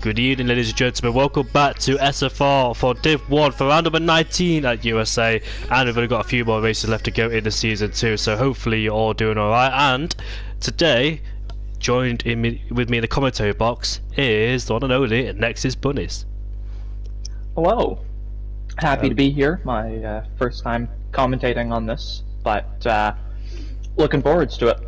Good evening, ladies and gentlemen. Welcome back to S14 for Div 1 for round number 19 at USA. And we've only got a few more races left to go in the season too, so hopefully you're all doing alright. And today, with me in the commentary box is the one and only Nexus Bunnies. Hello. Happy to be here. My first time commentating on this, but looking forward to it.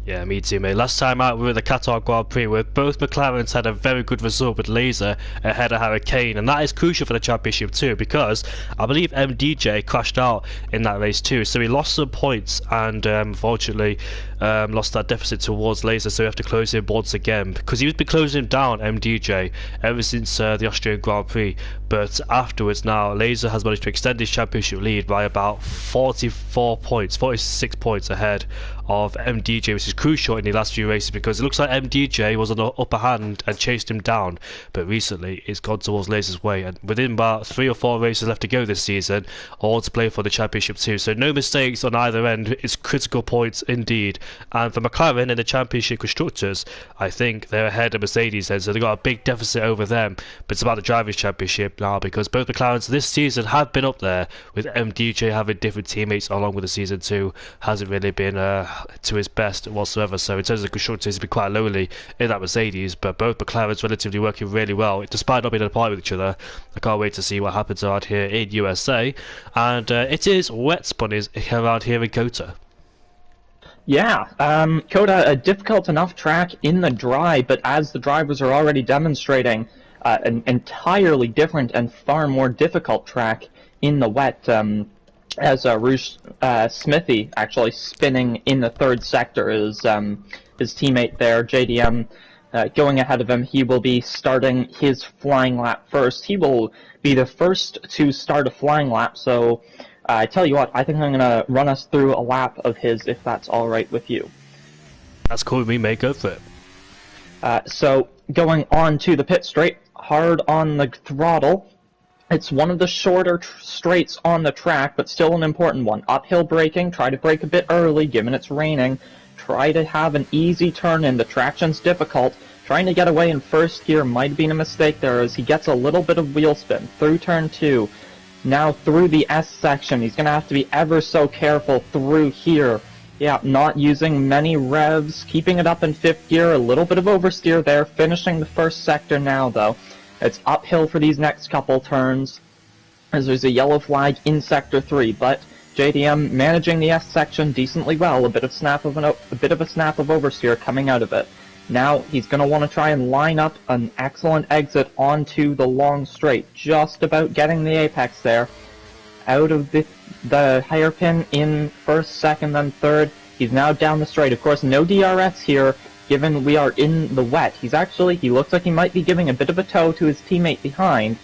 Yeah, me too, mate. Last time out we were at the Qatar Grand Prix where both McLarens had a very good result with Laser ahead of Hurricane, and that is crucial for the championship too because I believe MDJ crashed out in that race too, so he lost some points and unfortunately lost that deficit towards Laser, so we have to close him once again because he's been closing down MDJ ever since the Austrian Grand Prix, but afterwards now Laser has managed to extend his championship lead by about 46 points ahead of MDJ, which is crucial in the last few races because it looks like MDJ was on the upper hand and chased him down, but recently it's gone towards Laser's way, and within about 3 or 4 races left to go this season, all to play for the championship too, so no mistakes on either end. It's critical points indeed. And for McLaren in the championship constructors, I think they're ahead of Mercedes then, so they've got a big deficit over them, but it's about the drivers' championship now because both McLarens this season have been up there, with MDJ having different teammates along with the season 2 hasn't really been to his best whatsoever, so in terms of constructors he's been quite lowly in that Mercedes, but both McLarens relatively working really well despite not being apart with each other. I can't wait to see what happens around here in USA, and it is wet bunnies around here in Kota. Yeah, Kota, a difficult enough track in the dry, but as the drivers are already demonstrating, an entirely different and far more difficult track in the wet, as Rouge Smithy actually spinning in the third sector is his teammate there, JDM, going ahead of him. He will be starting his flying lap first. He will be the first to start a flying lap, so I tell you what, I think I'm going to run us through a lap of his, if that's alright with you. That's cool with me, mate. Go for it. So, going on to the pit straight, hard on the throttle. It's one of the shorter straights on the track, but still an important one. Uphill braking, try to brake a bit early, given it's raining. Try to have an easy turn in, the traction's difficult. Trying to get away in first gear might have been a mistake there as he gets a little bit of wheel spin through turn 2. Now through the S section, he's going to have to be ever so careful through here. Yeah, not using many revs, keeping it up in 5th gear, a little bit of oversteer there, finishing the first sector now though. It's uphill for these next couple turns, as there's a yellow flag in Sector 3, but JDM managing the S section decently well, a bit of a snap of oversteer coming out of it. Now he's going to want to try and line up an excellent exit onto the long straight, just about getting the apex there. Out of the hairpin in first, second, then third. He's now down the straight. Of course, no DRS here, given we are in the wet. He looks like he might be giving a bit of a tow to his teammate behind,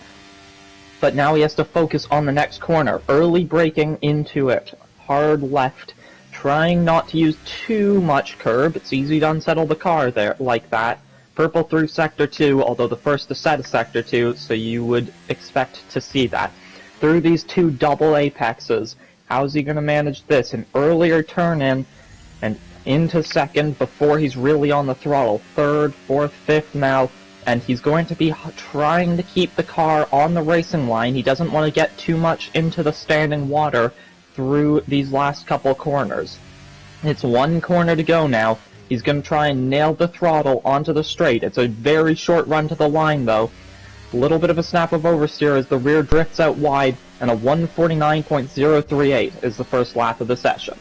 but now he has to focus on the next corner. Early braking into it. Hard left. Trying not to use too much curb. It's easy to unsettle the car there like that. Purple through Sector 2, although the first is set of Sector 2, so you would expect to see that. Through these 2 double apexes, how's he going to manage this? An earlier turn in, and into second before he's really on the throttle. Third, fourth, fifth now, and he's going to be trying to keep the car on the racing line. He doesn't want to get too much into the standing water through these last couple corners. It's 1 corner to go now. He's going to try and nail the throttle onto the straight. It's a very short run to the line though. A little bit of a snap of oversteer as the rear drifts out wide, and a 149.038 is the first lap of the session.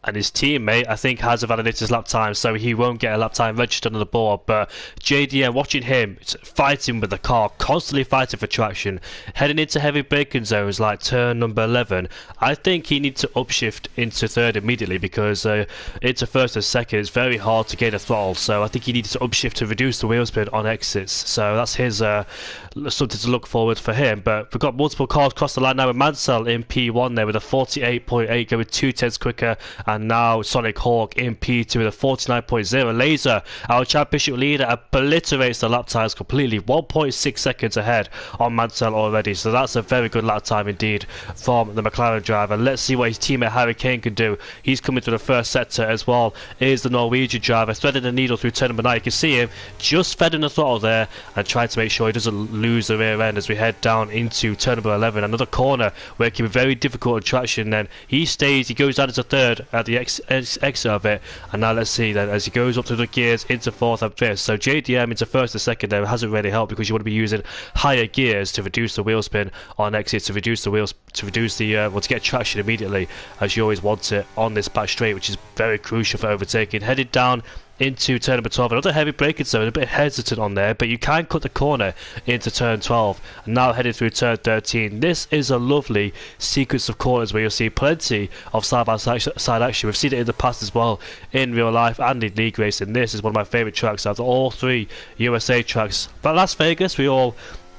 And his teammate, I think, has a validated lap time, so he won't get a lap time registered on the board. But JDM, watching him fighting with the car, constantly fighting for traction, heading into heavy braking zones like turn number 11, I think he needs to upshift into third immediately because into first and second it's very hard to gain a throttle. So I think he needs to upshift to reduce the wheel spin on exits. So that's his something to look forward for him. But we've got multiple cars across the line now with Mansell in P1 there with a 48.8 going 2 tenths quicker and now Sonic Hawk in P2 with a 49.0. Laser, our championship leader, obliterates the lap times completely, 1.6 seconds ahead on Mansell already, so that's a very good lap time indeed from the McLaren driver. Let's see what his teammate Harry Kane can do. He's coming to the first sector as well. Is the Norwegian driver threading the needle through turn number 9. You can see him just threading the throttle there and trying to make sure he doesn't lose the rear end as we head down into turn number 11. Another corner where it can be very difficult in traction. Then he goes down into third at the exit of it, and now let's see then as he goes up to the gears into fourth and fifth. So JDM into first and second there hasn't really helped, because you want to be using higher gears to reduce the wheel spin on exits, to reduce the wheels, to get traction immediately as you always want it on this back straight, which is very crucial for overtaking. Headed down into turn number 12, another heavy braking zone, a bit hesitant on there, but you can cut the corner into turn 12, and now headed through turn 13. This is a lovely sequence of corners where you'll see plenty of side-by-side action. We've seen it in the past as well, in real life and in league racing. This is one of my favourite tracks out of all three USA tracks. But Las Vegas, we all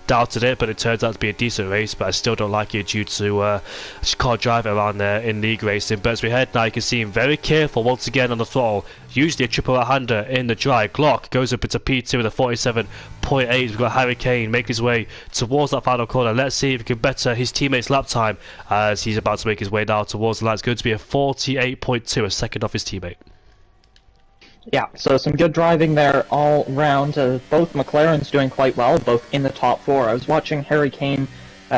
doubted it, but it turns out to be a decent race, but I still don't like it due to just can't drive it around there in league racing. But as we head now, you can see him very careful once again on the throttle, usually a triple right-hander in the dry. Glock goes up into P2 with a 47.8. We've got Harry Kane making his way towards that final corner. Let's see if he can better his teammate's lap time as he's about to make his way now towards the line. It's going to be a 48.2, a second off his teammate. Yeah, so some good driving there all round. Both McLarens doing quite well, both in the top four. I was watching Harry Kane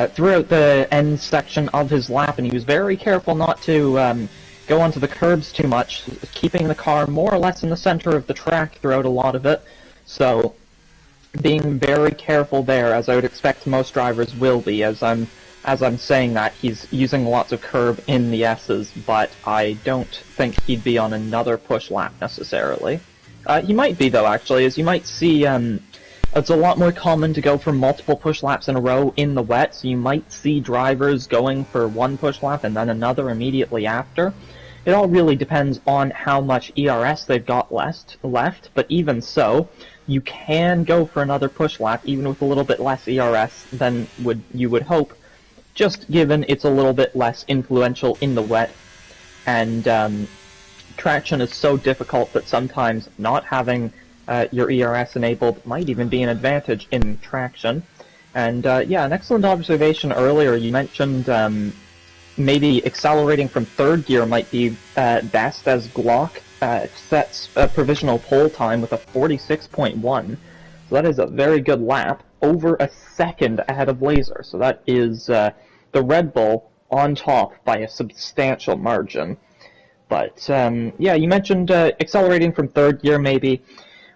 throughout the end section of his lap, and he was very careful not to go onto the curbs too much, keeping the car more or less in the center of the track throughout a lot of it. So, being very careful there, as I would expect most drivers will be. As I'm saying that, he's using lots of curb in the S's, but I don't think he'd be on another push lap necessarily. He might be, though, actually, as you might see, it's a lot more common to go for multiple push laps in a row in the wet, so you might see drivers going for one push lap and then another immediately after. It all really depends on how much ERS they've got left, but even so, you can go for another push lap, even with a little bit less ERS than you would hope, just given it's a little bit less influential in the wet, and traction is so difficult that sometimes not having your ERS enabled might even be an advantage in traction. And yeah, an excellent observation earlier. You mentioned maybe accelerating from third gear might be best, as Glock sets a provisional pole time with a 46.1. So that is a very good lap, over a second ahead of Laser. So that is the Red Bull on top by a substantial margin. But yeah, you mentioned accelerating from third gear maybe.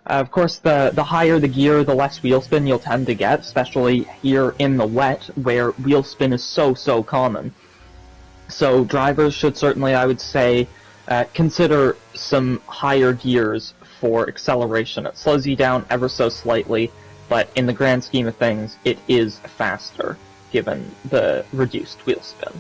Of course, the higher the gear, the less wheel spin you'll tend to get, especially here in the wet, where wheel spin is so common. So drivers should certainly, I would say, consider some higher gears for acceleration. It slows you down ever so slightly, but in the grand scheme of things, it is faster, given the reduced wheel spin.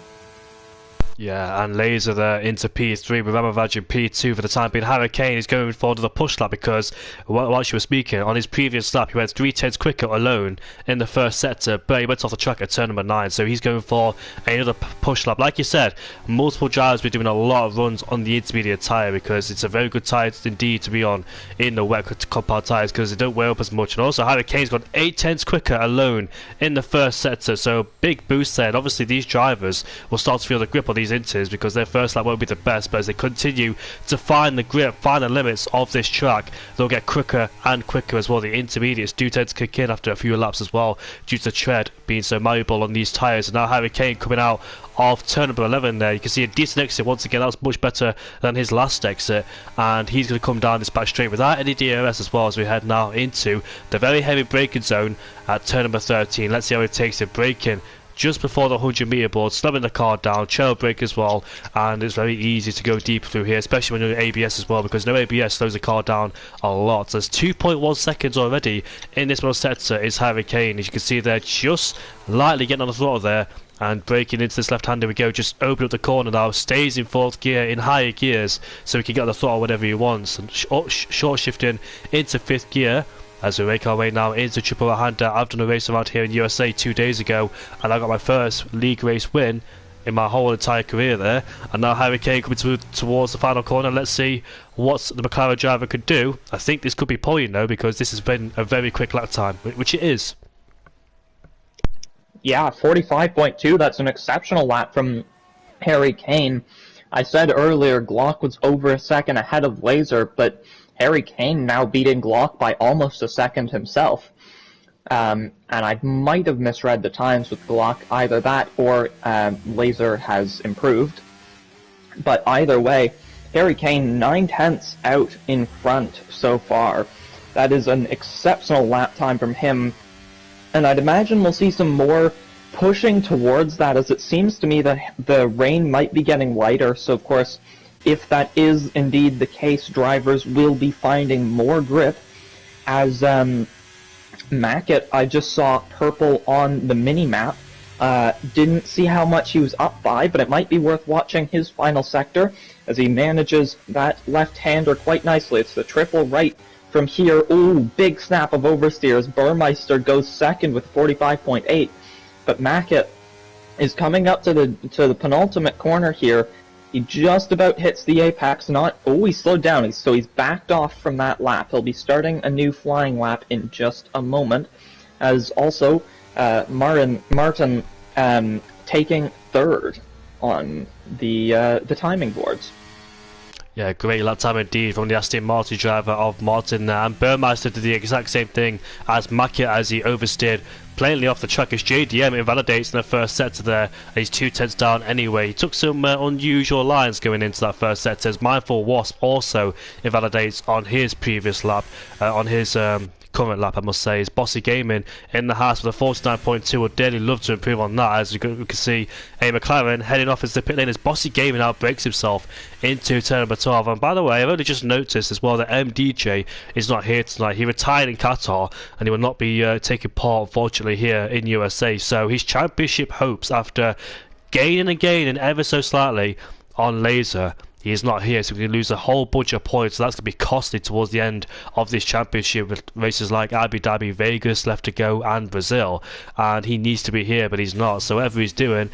Yeah, and Laser there into P3 with Ramavaj in P2 for the time being. Harry Kane is going forward to the push lap because, while she was speaking, on his previous lap he went 3/10 quicker alone in the first sector, but he went off the track at turn number 9, so he's going for another push lap. Like you said, multiple drivers will be doing a lot of runs on the intermediate tyre because it's a very good tyre indeed to be on in the wet compound tyres because they don't wear up as much. And also Harry Kane's gone 8/10 quicker alone in the first sector, so big boost there. And obviously these drivers will start to feel the grip on these inters because their first lap won't be the best, but as they continue to find the grip, find the limits of this track, they'll get quicker and quicker as well. The intermediates do tend to kick in after a few laps as well due to the tread being so malleable on these tyres. And now Harry Kane coming out of turn number 11 there, you can see a decent exit once again. That was much better than his last exit, and he's going to come down this back straight without any DRS as well as we head now into the very heavy braking zone at turn number 13. Let's see how it takes it, braking just before the 100-meter board, slowing the car down, trail brake as well, and it's very easy to go deep through here, especially when you're in ABS as well, because no ABS slows the car down a lot. So there's 2.1 seconds already in this middle sector is Harry Kane. As you can see there, just lightly getting on the throttle there, and braking into this left-hander we go, just open up the corner now, stays in fourth gear, in higher gears, so he can get on the throttle whenever he wants, and short shifting into fifth gear, as we make our way now into triple hander. I've done a race around here in USA 2 days ago, and I got my first league race win in my whole entire career there. And now Harry Kane coming towards the final corner. Let's see what the McLaren driver could do. I think this could be pole, because this has been a very quick lap time, which it is. Yeah, 45.2, that's an exceptional lap from Harry Kane. I said earlier Glock was over a second ahead of Laser, but Harry Kane now beating Glock by almost a second himself. And I might have misread the times with Glock, either that or Laser has improved. But either way, Harry Kane 9/10 out in front so far. That is an exceptional lap time from him. And I'd imagine we'll see some more pushing towards that, as it seems to me that the rain might be getting lighter. So of course, if that is indeed the case, drivers will be finding more grip. As Mackett, I just saw purple on the mini-map. Didn't see how much he was up by, but it might be worth watching his final sector as he manages that left-hander quite nicely. It's the triple right from here. Ooh, big snap of oversteers. Burmeister goes second with 45.8, but Mackett is coming up to the penultimate corner here. He just about hits the apex. He slowed down. So he's backed off from that lap. He'll be starting a new flying lap in just a moment. As also Martin taking third on the timing boards. Yeah, great lap time indeed from the Aston Martin driver of Martin there. And Burmeister did the exact same thing as Mackett as he oversteered plainly off the track as JDM invalidates in the first sector there, and he's 2/10 down anyway. He took some unusual lines going into that first sector, as Mindful Wasp also invalidates on his previous lap, on his current lap, I must say. Is Bossy Gaming in the house with a 49.2. Would dearly love to improve on that, as we can see a McLaren heading off as the pit lane as Bossy Gaming outbreaks himself into turn number 12. And by the way, I've only just noticed as well that MDJ is not here tonight. He retired in Qatar and he will not be taking part, unfortunately, here in USA. So his championship hopes, after gaining ever so slightly on Laser, he is not here, so we can lose a whole bunch of points. So that's going to be costly towards the end of this championship, with races like Abu Dhabi, Vegas left to go, and Brazil. And he needs to be here, but he's not. So whatever he's doing,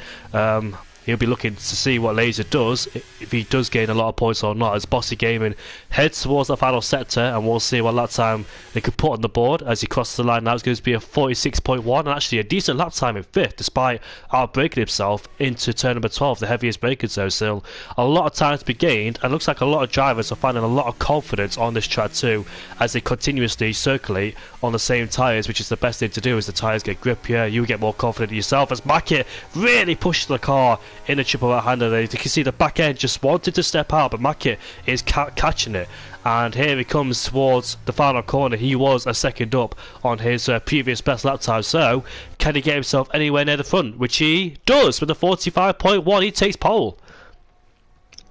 he'll be looking to see what Laser does, if he does gain a lot of points or not, as Bossy Gaming heads towards the final sector, and we'll see what lap time they could put on the board as he crosses the line. Now it's going to be a 46.1, and actually a decent lap time in 5th, despite outbreaking himself into turn number 12, the heaviest braking zone. Still a lot of time to be gained, and looks like a lot of drivers are finding a lot of confidence on this track too, as they continuously circulate on the same tyres, which is the best thing to do. As the tyres get grippier, you get more confident in yourself, as Mackett really pushed the car in a triple right-hander there. You can see the back end just wanted to step out, but Mackett is catching it. And here he comes towards the final corner. He was a second up on his previous best lap time. So can he get himself anywhere near the front? Which he does with a 45.1. He takes pole.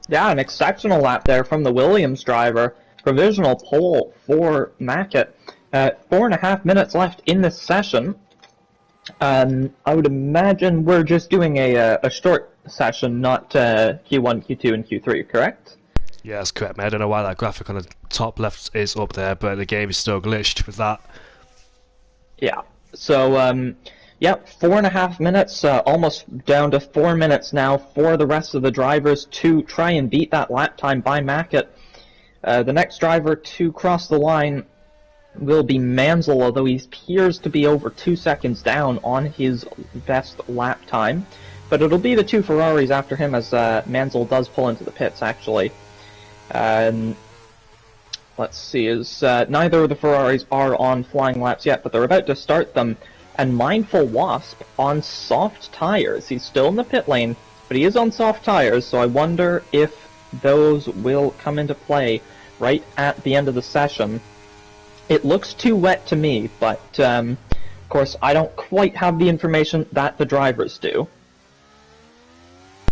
Yeah, an exceptional lap there from the Williams driver. Provisional pole for Mackett. 4.5 minutes left in this session. I would imagine we're just doing a short session, not Q1, Q2, and Q3, correct? Yeah, that's correct, mate. I don't know why that graphic on the top left is up there, but the game is still glitched with that. Yeah, so, 4.5 minutes, almost down to 4 minutes now for the rest of the drivers to try and beat that lap time by Mackett. The next driver to cross the line will be Mansell, although he appears to be over 2 seconds down on his best lap time. But it'll be the two Ferraris after him, as Mansell does pull into the pits, actually. Let's see, as neither of the Ferraris are on flying laps yet, but they're about to start them. And Mindful Wasp on soft tires. He's still in the pit lane, but he is on soft tires, so I wonder if those will come into play right at the end of the session. It looks too wet to me, but of course I don't quite have the information that the drivers do.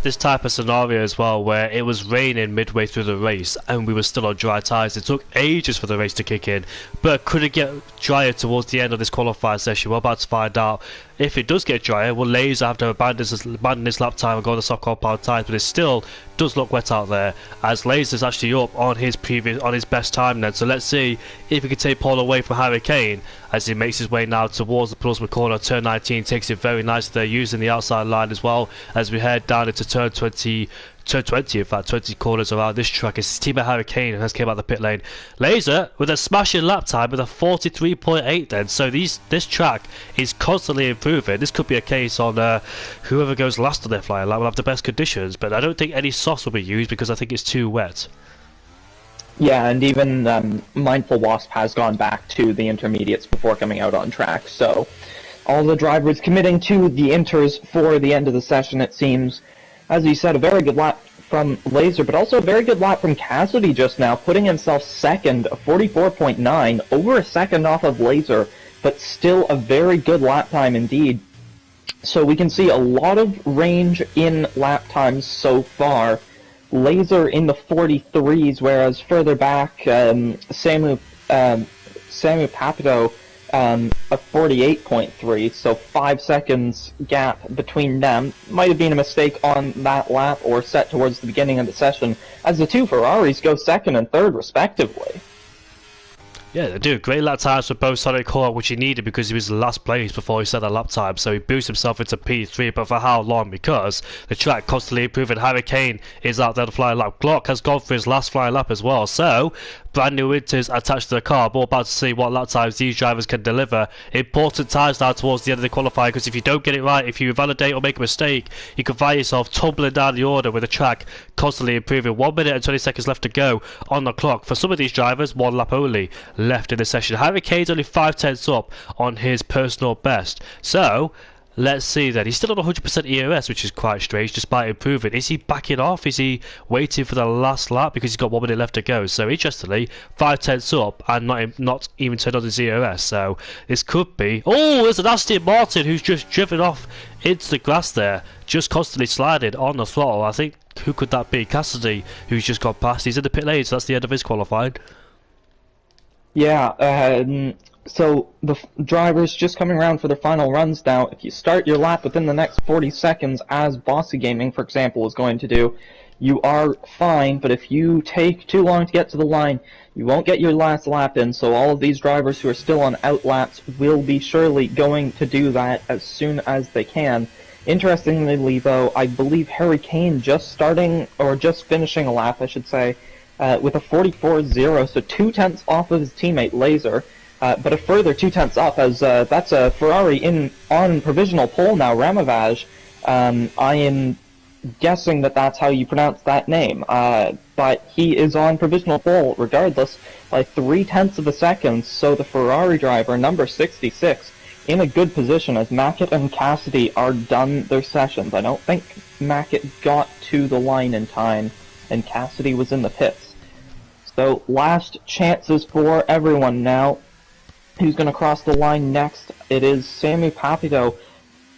this type of scenario as well, where it was raining midway through the race and we were still on dry tyres. It took ages for the race to kick in, but could it get drier towards the end of this qualifying session? We're about to find out. If it does get drier, will Laser have to abandon his lap time and go on the soft compound tyres? But it still does look wet out there, as Laser's actually up on his best time then. So let's see if he can take pole away from Harry Kane as he makes his way now towards the penultimate corner. Turn 19 takes it very nicely there, using the outside line as well as we head down into turn 20, in fact, 20 corners around this track. It's his teammate Harry Kane has came out the pit lane. Laser with a smashing lap time with a 43.8 then. So this track is constantly improving. This could be a case on whoever goes last on their flying lap will have the best conditions, but I don't think any softs will be used because I think it's too wet. Yeah, and even Mindful Wasp has gone back to the intermediates before coming out on track, so all the drivers committing to the inters for the end of the session, it seems. As you said, a very good lap from Laser, but also a very good lap from Cassidy just now, putting himself second, 44.9, over a second off of Laser, but still a very good lap time indeed. So we can see a lot of range in lap times so far. Laser in the 43s, whereas further back, Samu Papito, a 48.3, so 5 seconds gap between them. Might have been a mistake on that lap or set towards the beginning of the session, as the two Ferraris go second and third respectively. Yeah, they do. Great lap times for both Sonic Core, which he needed because he was last place before he set that lap time. So he boosted himself into P3, but for how long? Because the track constantly improving. Harry Kane is out there to fly a lap. Glock has gone for his last flying lap as well. So brand new winters attached to the car. We're about to see what lap times these drivers can deliver. Important times now towards the end of the qualifying, because if you don't get it right, if you invalidate or make a mistake, you can find yourself tumbling down the order with the track constantly improving. 1 minute and 20 seconds left to go on the clock. For some of these drivers, 1 lap only left in the session. Harry Kane's only 5/10 up on his personal best. So let's see then. He's still on 100% EOS, which is quite strange, despite improving. Is he backing off? Is he waiting for the last lap because he's got 1 minute left to go? So interestingly, 5/10 up and not even turned on his EOS. So this could be... Oh, there's an Aston Martin who's just driven off into the grass there, just constantly sliding on the throttle. I think, who could that be? Cassidy, who's just gone past. He's in the pit lane, so that's the end of his qualifying. Yeah, so the drivers just coming around for their final runs now. If you start your lap within the next 40 seconds, as Bossy Gaming, for example, is going to do, you are fine, but if you take too long to get to the line, you won't get your last lap in, so all of these drivers who are still on out laps will be surely going to do that as soon as they can. Interestingly, though, I believe Harry Kane just finishing a lap, I should say, with a 44.0, so 2/10 off of his teammate Laser, but a further 2/10 off, as that's a Ferrari on provisional pole now, Ramavaj. I am guessing that that's how you pronounce that name, but he is on provisional pole regardless by 0.3 of a second, so the Ferrari driver, number 66, in a good position as Mackett and Cassidy are done their sessions. I don't think Mackett got to the line in time, and Cassidy was in the pits. So last chances for everyone now. Who's going to cross the line next? It is Samu Papito,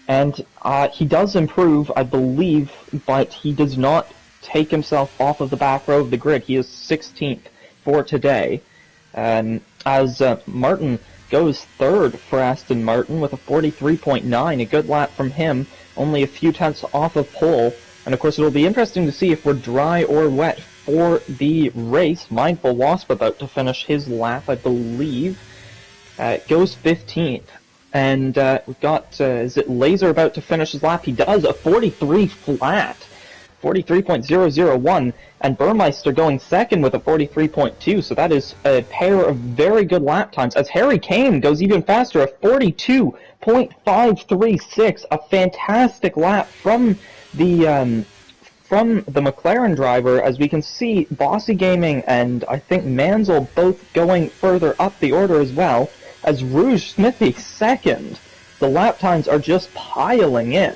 and he does improve, I believe, but he does not take himself off of the back row of the grid. He is 16th for today, as Martin goes third for Aston Martin with a 43.9, a good lap from him, only a few tenths off of pole. And of course it'll be interesting to see if we're dry or wet for the race. Mindful Wasp about to finish his lap, I believe. Goes 15th. And we've got, is it Laser about to finish his lap? He does, a 43 flat. 43.001. And Burmeister going second with a 43.2, so that is a pair of very good lap times. As Harry Kane goes even faster, a 42.536, a fantastic lap from the McLaren driver. As we can see, Bossy Gaming and I think Mansell both going further up the order as well, as Rouge Smithy second. The lap times are just piling in.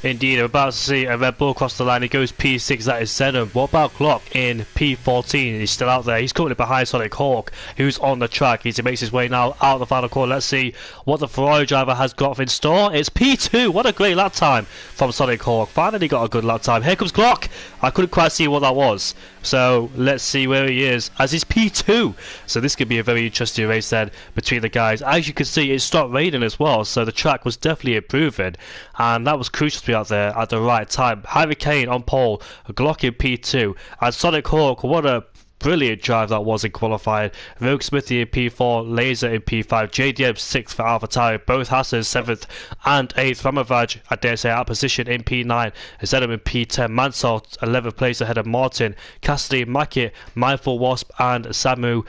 Indeed, I'm about to see a Red Bull cross the line. He goes P6, that is Zenon. What about Glock in P14? He's still out there. He's currently behind Sonic Hawk, who's on the track. He makes his way now out of the final corner. Let's see what the Ferrari driver has got in store. It's P2. What a great lap time from Sonic Hawk. Finally got a good lap time. Here comes Glock. I couldn't quite see what that was. So let's see where he is as he's P2. So this could be a very interesting race then between the guys. As you can see, it stopped raining as well, so the track was definitely improving, and that was crucial to be out there at the right time. Hurricane on pole, Glock in P2, and Sonic Hawk, what a brilliant drive that was in qualifying. Rogue Smithy in P4, Laser in P5, JDM 6th for AlphaTauri, both Hassan 7th and 8th. Ramavaj, I dare say, out of position in P9, Zenom in P10, Mansell 11th place ahead of Martin, Cassidy, Mackett, Mindful Wasp, and Samu,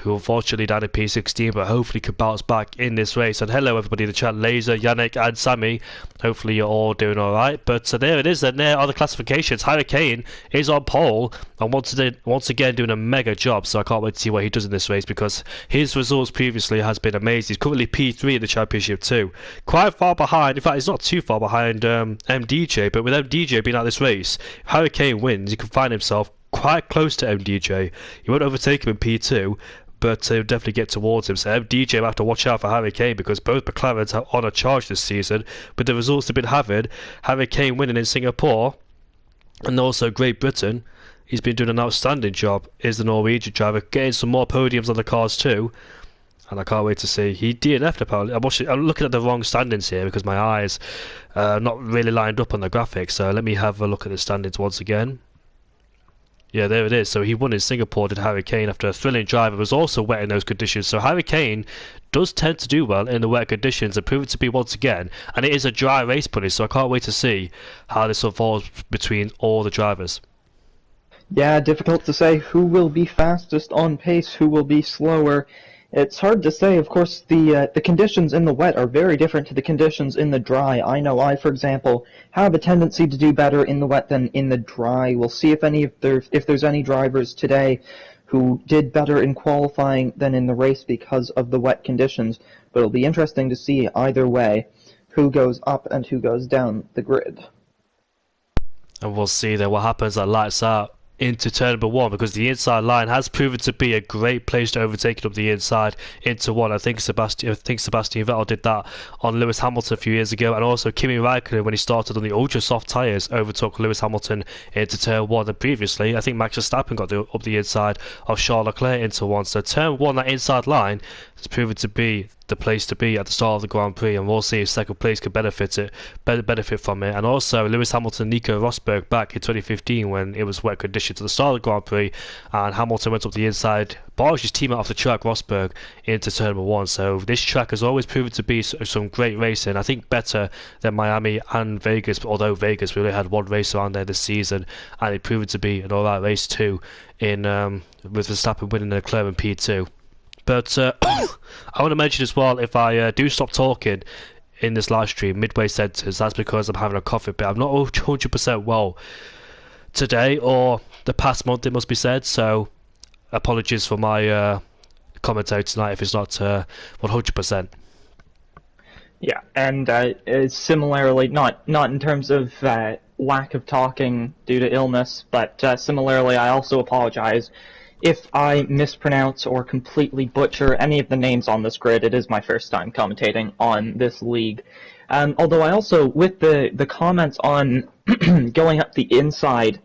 who unfortunately died in P16, but hopefully could bounce back in this race. And hello everybody in the chat, Laser, Yannick and Sammy. Hopefully you're all doing alright. But there it is, and there are the classifications. Hurricane is on pole, and once again doing a mega job, so I can't wait to see what he does in this race, because his results previously has been amazing. He's currently P3 in the championship too. Quite far behind, in fact he's not too far behind MDJ, but with MDJ being out this race, if Hurricane wins, he can find himself quite close to MDJ. He won't overtake him in P2, but he'll definitely get towards him. So MDJ will have to watch out for Hurricane, because both McLarens are on a charge this season. But the results they've been having, Hurricane winning in Singapore and also Great Britain, he's been doing an outstanding job, is the Norwegian driver, getting some more podiums on the cars too. And I can't wait to see. He DNF'd apparently. I'm looking at the wrong standings here because my eyes are not really lined up on the graphics. So let me have a look at the standings once again. Yeah, there it is. So he won in Singapore, did Hurricane, after a thrilling drive. It was also wet in those conditions. So Hurricane does tend to do well in the wet conditions and prove it to be once again. And it is a dry race, buddy, so I can't wait to see how this unfolds between all the drivers. Yeah, difficult to say who will be fastest on pace, who will be slower. It's hard to say. Of course, the conditions in the wet are very different to the conditions in the dry. I know I, for example, have a tendency to do better in the wet than in the dry. We'll see if there's any drivers today who did better in qualifying than in the race because of the wet conditions. But it'll be interesting to see either way who goes up and who goes down the grid. And we'll see then what happens at lights out into turn number 1, because the inside line has proven to be a great place to overtake it up the inside into 1. I think Sebastian Vettel did that on Lewis Hamilton a few years ago, and also Kimi Raikkonen, when he started on the ultra soft tyres, overtook Lewis Hamilton into turn 1. And previously I think Max Verstappen got up the inside of Charles Leclerc into 1. So turn 1, that inside line, has proven to be the place to be at the start of the Grand Prix, and we'll see if second place could benefit from it. And also Lewis Hamilton, Nico Rosberg back in 2015 when it was wet conditions at the start of the Grand Prix, and Hamilton went up the inside, barged his teammate off the track, Rosberg, into turn number 1. So this track has always proven to be some great racing. I think better than Miami and Vegas, although Vegas really had one race around there this season, and it proved to be an alright race too, in with Verstappen winning Leclerc in P2. But I want to mention as well, if I do stop talking in this live stream midway sentence, that's because I'm having a cough fit. I'm not 100% well today, or the past month it must be said, so apologies for my commentary tonight if it's not 100%. Yeah, and similarly, not in terms of lack of talking due to illness, but similarly I also apologize if I mispronounce or completely butcher any of the names on this grid. It is my first time commentating on this league. Although I also, with the comments on going up the inside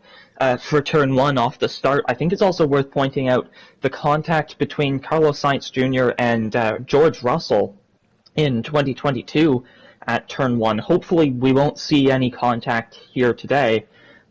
for turn 1 off the start, I think it's also worth pointing out the contact between Carlos Sainz Jr. and George Russell in 2022 at turn 1. Hopefully we won't see any contact here today,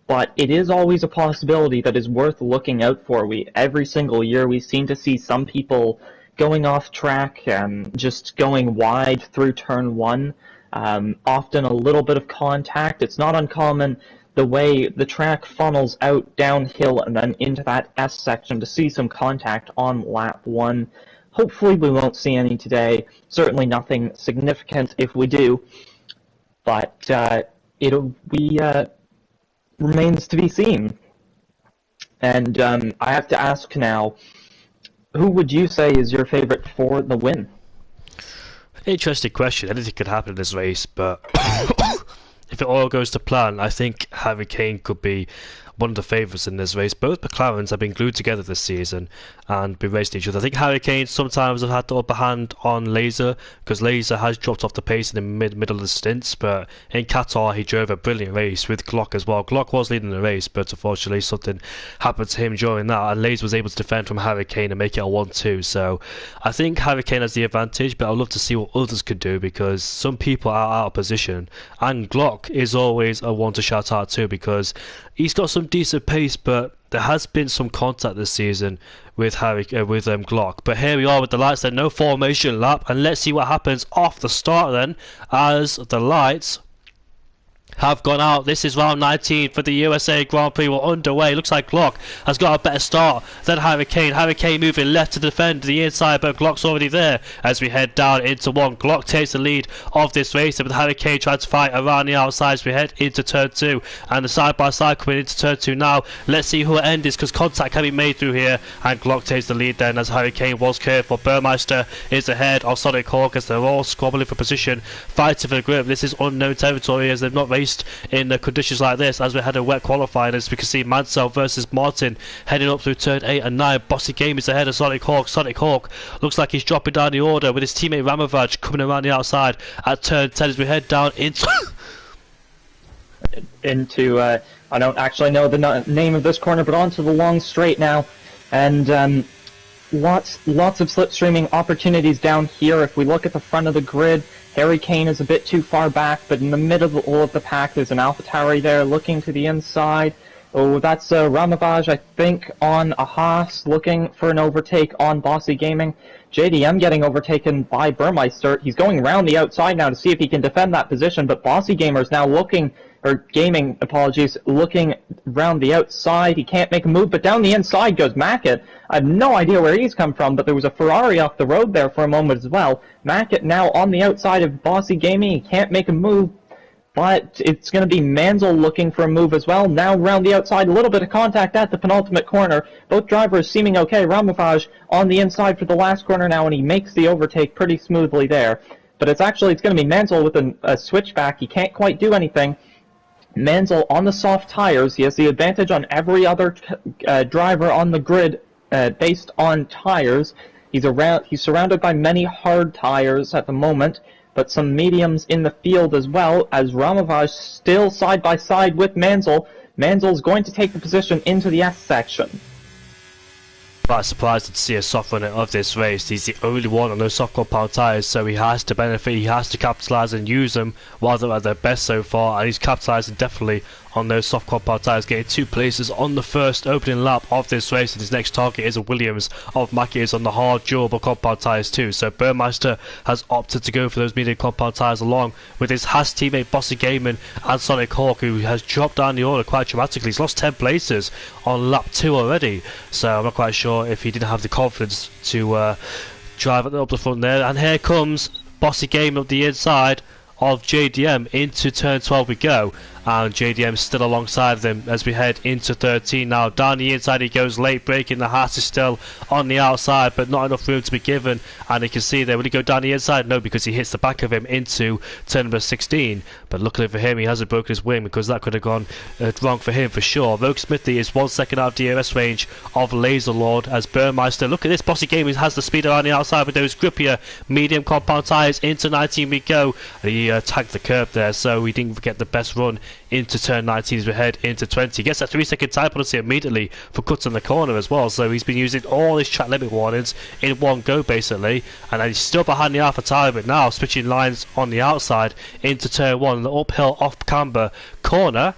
but it is always a possibility that is worth looking out for. Every single year we seem to see some people going off track and just going wide through turn 1. Often a little bit of contact. It's not uncommon the way the track funnels out downhill and then into that S section to see some contact on lap 1. Hopefully we won't see any today. Certainly nothing significant if we do. But remains to be seen. And I have to ask now, who would you say is your favorite for the win? Interesting question. Anything could happen in this race, but if it all goes to plan, I think Harry Kane could be one of the favourites in this race. Both McLarens have been glued together this season and been racing each other. I think Harry Kane sometimes have had the upper hand on Laser, because Laser has dropped off the pace in the middle of the stints, but in Qatar he drove a brilliant race with Glock as well. Glock was leading the race, but unfortunately something happened to him during that, and Laser was able to defend from Harry Kane and make it a 1-2. So I think Harry Kane has the advantage, but I'd love to see what others could do, because some people are out of position, and Glock is always a one to shout out to, because he's got some decent pace, but there has been some contact this season with Glock. But here we are with the lights, then no formation lap, and let's see what happens off the start then, as the lights have gone out. This is round 19 for the USA Grand Prix. We're underway. Looks like Glock has got a better start than Harry Kane. Harry Kane moving left to defend the inside, but Glock's already there as we head down into one. Glock takes the lead of this race, with Harry Kane trying to fight around the outside as we head into turn 2, and the side by side coming into turn 2 now. Let's see who it ends, because contact can be made through here, and Glock takes the lead then as Harry Kane was careful. Burmeister is ahead of Sonic Hawk as they're all squabbling for position, fighting for the grip. This is unknown territory as they've not raced in conditions like this, as we had a wet qualifying. As we can see, Mansell versus Martin heading up through turn 8 and 9. Bossy Game is ahead of Sonic Hawk. Sonic Hawk looks like he's dropping down the order, with his teammate Ramovaj coming around the outside at turn 10 as we head down into I don't actually know the name of this corner, but onto the long straight now, and lots of slipstreaming opportunities down here. If we look at the front of the grid, Harry Kane is a bit too far back, but in the middle of the pack there's an AlphaTauri there looking to the inside. Oh, that's Ramavaj, I think, on a Haas, looking for an overtake on Bossy Gaming. JDM getting overtaken by Burmeister. He's going around the outside now to see if he can defend that position, but Bossy Gamer's now looking around the outside. He can't make a move, but down the inside goes Mackett. I have no idea where he's come from, but there was a Ferrari off the road there for a moment as well. Mackett now on the outside of Bossy Gaming. He can't make a move, but it's going to be Mansell looking for a move as well. Now around the outside, a little bit of contact at the penultimate corner. Both drivers seeming okay. Ramovage on the inside for the last corner now, and he makes the overtake pretty smoothly there. But it's going to be Mansell with a switchback. He can't quite do anything. Mansell on the soft tires. He has the advantage on every other driver on the grid based on tires. He's surrounded by many hard tires at the moment, but some mediums in the field as well, as Ramovage still side by side with Mansell. Mansell's going to take the position into the S section. Quite surprised to see a soft runner of this race. He's the only one on those soft compound tyres, so he has to benefit, he has to capitalise and use them while they're at their best so far, and he's capitalising definitely on those soft compound tyres, getting 2 places on the first opening lap of this race, and his next target is a Williams of Mackey's on the hard durable compound tyres too. So Burmeister has opted to go for those medium compound tyres along with his Haas teammate Bossy Gaiman and Sonic Hawk, who has dropped down the order quite dramatically. He's lost 10 places on lap 2 already, so I'm not quite sure if he didn't have the confidence to drive up the front there. And here comes Bossy Gaiman up the inside of JDM. Into turn 12 we go, and JDM still alongside them as we head into 13 now. Down the inside he goes, late braking. The Haas is still on the outside, but not enough room to be given, and you can see there, will he go down the inside? No, because he hits the back of him into turn number 16, but luckily for him he hasn't broken his wing, because that could have gone wrong for him for sure. Rogue Smithy is 1 second out of DRS range of Laser Lord, as Burmeister, look at this, Bossy Gaming has the speed around the outside with those grippier medium compound tyres. Into 19 we go, and he tagged the curb there, so we didn't get the best run into turn 19 as we head into 20. He gets a 3-second time penalty immediately for cutting the corner as well, so he's been using all his track limit warnings in one go basically, and he's still behind the AlphaTauri, but now switching lines on the outside into turn 1, the uphill off camber corner.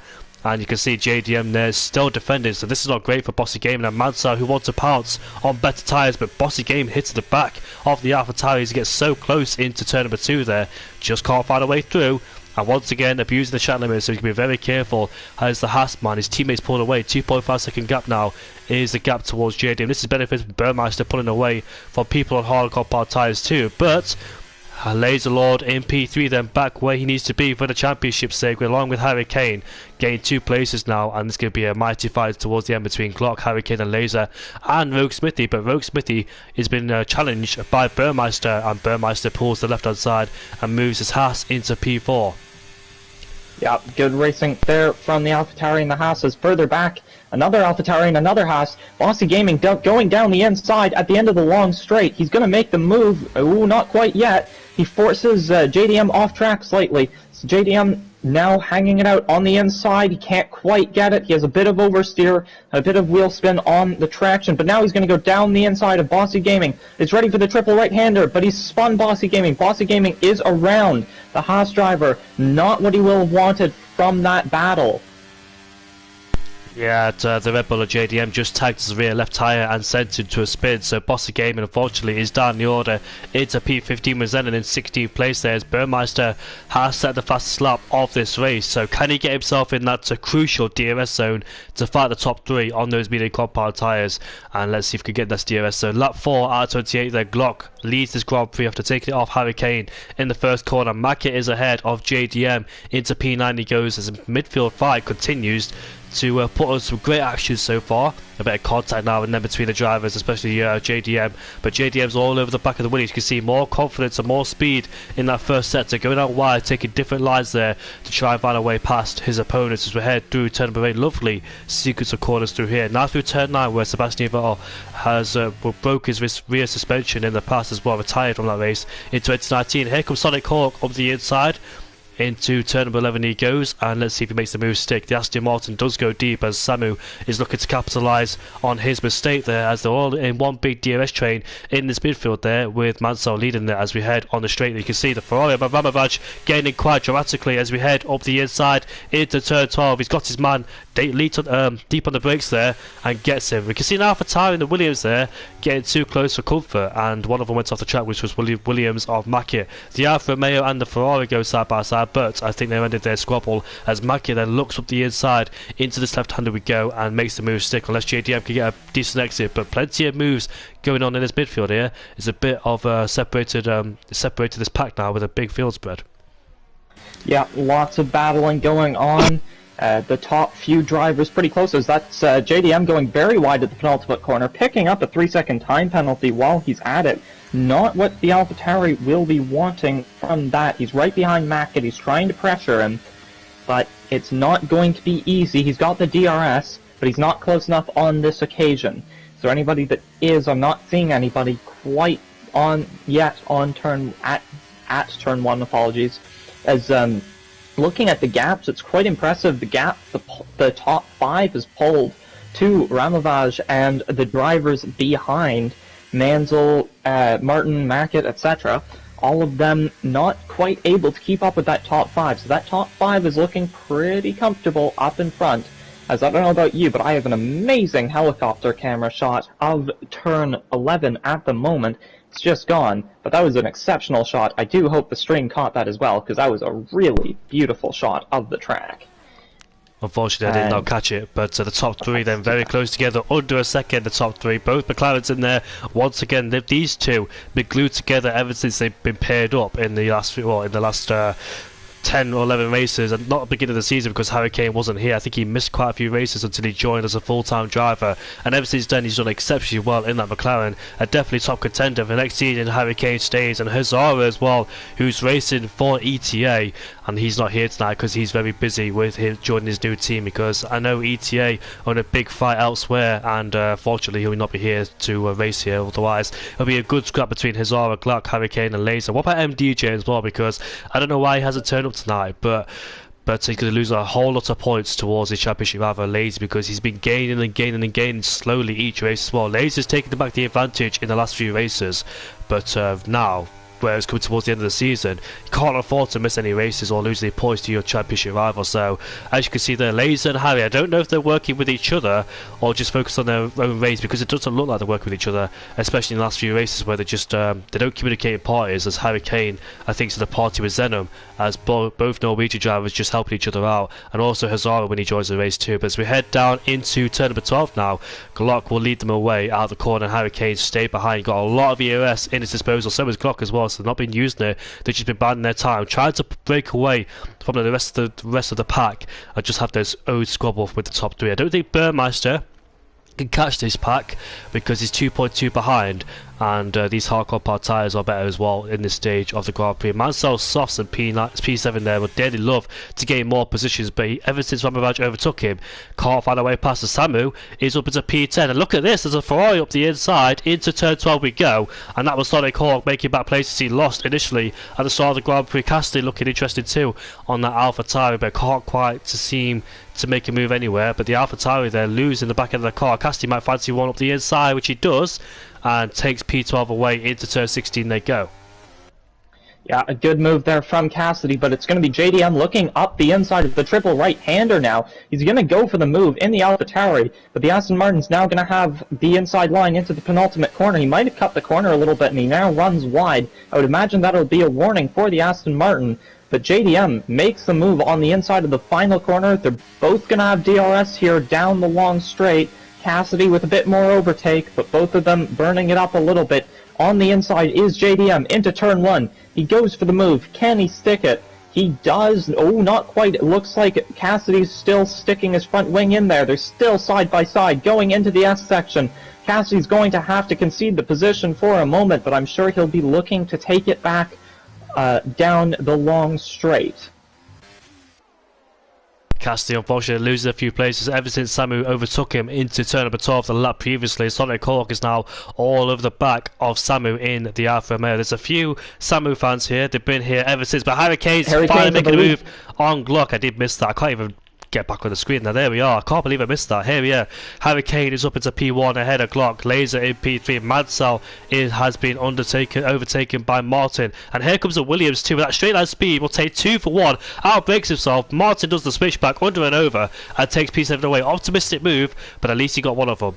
And you can see JDM there still defending, so this is not great for Bossy Game and Mansell, who wants to pounce on better tyres, but Bossy Game hits the back of the AlphaTauri as he gets so close into turn number 2 there, just can't find a way through, and once again abusing the track limit, so he can be very careful as the Haas man, his teammates pulled away. 2.5 second gap now is the gap towards JDM. This is benefits from Burmeister pulling away from people on hard compound tyres too, but Laser Lord in P3 then back where he needs to be for the championship's sake, along with Harry Kane getting 2 places now, and it's going to be a mighty fight towards the end between Glock, Harry Kane and Laser and Rogue Smithy, but Rogue Smithy has been challenged by Burmeister, and Burmeister pulls the left hand side and moves his Haas into P4. Yeah, good racing there from the AlphaTauri and the Haas. Further back, another AlphaTauri and another Haas. Bossy Gaming going down the inside at the end of the long straight. He's going to make the move. Ooh, not quite yet. He forces JDM off track slightly. So JDM now hanging it out on the inside. He can't quite get it. He has a bit of oversteer, a bit of wheel spin on the traction, but now he's going to go down the inside of Bossy Gaming. It's ready for the triple right-hander, but he's spun Bossy Gaming. Bossy Gaming is around the Haas driver. Not what he will have wanted from that battle. Yeah, the Red Bull of JDM just tagged his rear left tyre and sent him to a spin, so Bossy Gaming unfortunately is down the order. It's a P15 with Zenon in 16th place there as Burmeister has set the fastest lap of this race, so can he get himself in that crucial DRS zone to fight the top 3 on those medium compound tyres, and let's see if we can get this DRS zone. Lap 4 out of 28 there, Glock leads this Grand Prix after taking it off Harry Kane in the first corner. Mackett is ahead of JDM into P9 he goes as the midfield fight continues to put on some great actions so far. A bit of contact now and then between the drivers, especially JDM, but JDM's all over the back of the Williams. You can see more confidence and more speed in that first sector, going out wide, taking different lines there to try and find a way past his opponents as we head through turn number 8. Lovely sequence of corners through here. Now through turn 9 where Sebastian Vettel has broke his rear suspension in the past as well, retired from that race in 2019. Here comes Sonic Hawk up the inside. Into turn number 11 he goes, and let's see if he makes the move stick. The Aston Martin does go deep as Samu is looking to capitalise on his mistake there, as they're all in one big DRS train in this midfield there, with Mansell leading there as we head on the straight. You can see the Ferrari of Ramovaj gaining quite dramatically as we head up the inside into turn 12. He's got his man deep on the brakes there and gets him. We can see now AlphaTauri and the Williams there getting too close for comfort, and one of them went off the track, which was Williams of Mackett. The Alfa Romeo and the Ferrari go side by side, but I think they ended their squabble as Mackett then looks up the inside into this left-hander we go and makes the move stick, unless JDM can get a decent exit. But plenty of moves going on in this midfield here. It's a bit of separated this pack now with a big field spread. Yeah, lots of battling going on. The top few drivers pretty close, as that's JDM going very wide at the penultimate corner, picking up a 3-second time penalty while he's at it. Not what the AlphaTauri will be wanting from that. He's right behind Mackett, he's trying to pressure him, but it's not going to be easy. He's got the DRS, but he's not close enough on this occasion. So anybody that is, I'm not seeing anybody quite on yet on turn at turn 1, apologies, as looking at the gaps, it's quite impressive. The gap, the top 5 is pulled to Ramovaj, and the drivers behind, Mansell, Martin, Mackett, etc., all of them not quite able to keep up with that top 5. So that top 5 is looking pretty comfortable up in front. As I don't know about you, but I have an amazing helicopter camera shot of turn 11 at the moment. It's just gone, but that was an exceptional shot. I do hope the stream caught that as well, because that was a really beautiful shot of the track. Unfortunately, I did not catch it, but the top 3 then very close together, under a second, the top 3. Both McLarens in there. Once again, these two been glued together ever since they've been paired up in the last 10 or 11 races, and not at the beginning of the season because Harry Kane wasn't here. I think he missed quite a few races until he joined as a full-time driver, and ever since then he's done exceptionally well in that McLaren. A definitely top contender for next season. Harry Kane stays, and Hazara as well, who's racing for ETA, and he's not here tonight because he's very busy with him joining his new team, because I know ETA are in a big fight elsewhere, and fortunately he will not be here to race here. Otherwise it'll be a good scrap between Hazara, Clark, Harry Kane and Laser. What about MDJ as well, because I don't know why he hasn't turned up tonight, but he's going to lose a whole lot of points towards his championship rather lazy, because he's been gaining and gaining and gaining slowly each race as well. Lazy's taking back the advantage in the last few races, but now where it's coming towards the end of the season, you can't afford to miss any races or lose any points to your championship rival. So as you can see there, Laser and Harry, I don't know if they're working with each other or just focused on their own race, because it doesn't look like they're working with each other, especially in the last few races where they just they don't communicate in parties, as Harry Kane I think is in the party with Zenom, as both Norwegian drivers just helping each other out, and also Hazara when he joins the race too. But as we head down into turn number 12 now, Glock will lead them away out of the corner. Harry Kane stayed behind, got a lot of EOS in his disposal, so has Glock as well, so they've not been using it, they've just been biding their time, trying to break away from the rest of the pack and just have this old squabble with the top 3. I don't think Burmeister can catch this pack because he's 2.2 behind, and these hardcore part tyres are better as well in this stage of the Grand Prix. Mansell, Softs and P7 there would dearly love to gain more positions, but ever since Ramiraj overtook him, can't find a way past the Samu. Is up into P10, and look at this, there's a Ferrari up the inside. Into turn 12 we go, and that was Sonic Hawk making back places he lost initially at the start of the Grand Prix. Cassidy looking interesting too on that AlphaTauri, but can't quite seem to make a move anywhere. But the AlphaTauri there losing the back end of the car. Cassidy might fancy one up the inside, which he does, and takes P12 away. Into turn 16 they go. Yeah, a good move there from Cassidy, but it's going to be JDM looking up the inside of the triple right-hander now. He's going to go for the move in the AlphaTauri, but the Aston Martin's now going to have the inside line into the penultimate corner. He might have cut the corner a little bit, and he now runs wide. I would imagine that'll be a warning for the Aston Martin, but JDM makes the move on the inside of the final corner. They're both going to have DRS here down the long straight. Cassidy with a bit more overtake, but both of them burning it up a little bit. On the inside is JDM into turn 1. He goes for the move. Can he stick it? He does. Oh, not quite. It looks like Cassidy's still sticking his front wing in there. They're still side by side going into the S section. Cassidy's going to have to concede the position for a moment, but I'm sure he'll be looking to take it back down the long straight. Cassidy unfortunately loses a few places ever since Samu overtook him into turn number 12 the lap previously. Sonic Hawk is now all over the back of Samu in the Alfa Romeo. There's a few Samu fans here. They've been here ever since, but Harry Kane's finally making a move on Glock. I did miss that. I can't even get back on the screen now. There we are. I can't believe I missed that. Here we are. Harry Kane is up into P1 ahead of Glock. Laser in P3. Mansell has been overtaken by Martin. And here comes the Williams too. With that straight line speed, will take 2 for 1. Outbreaks himself. Martin does the switchback under and over and takes P7 away. Optimistic move, but at least he got one of them.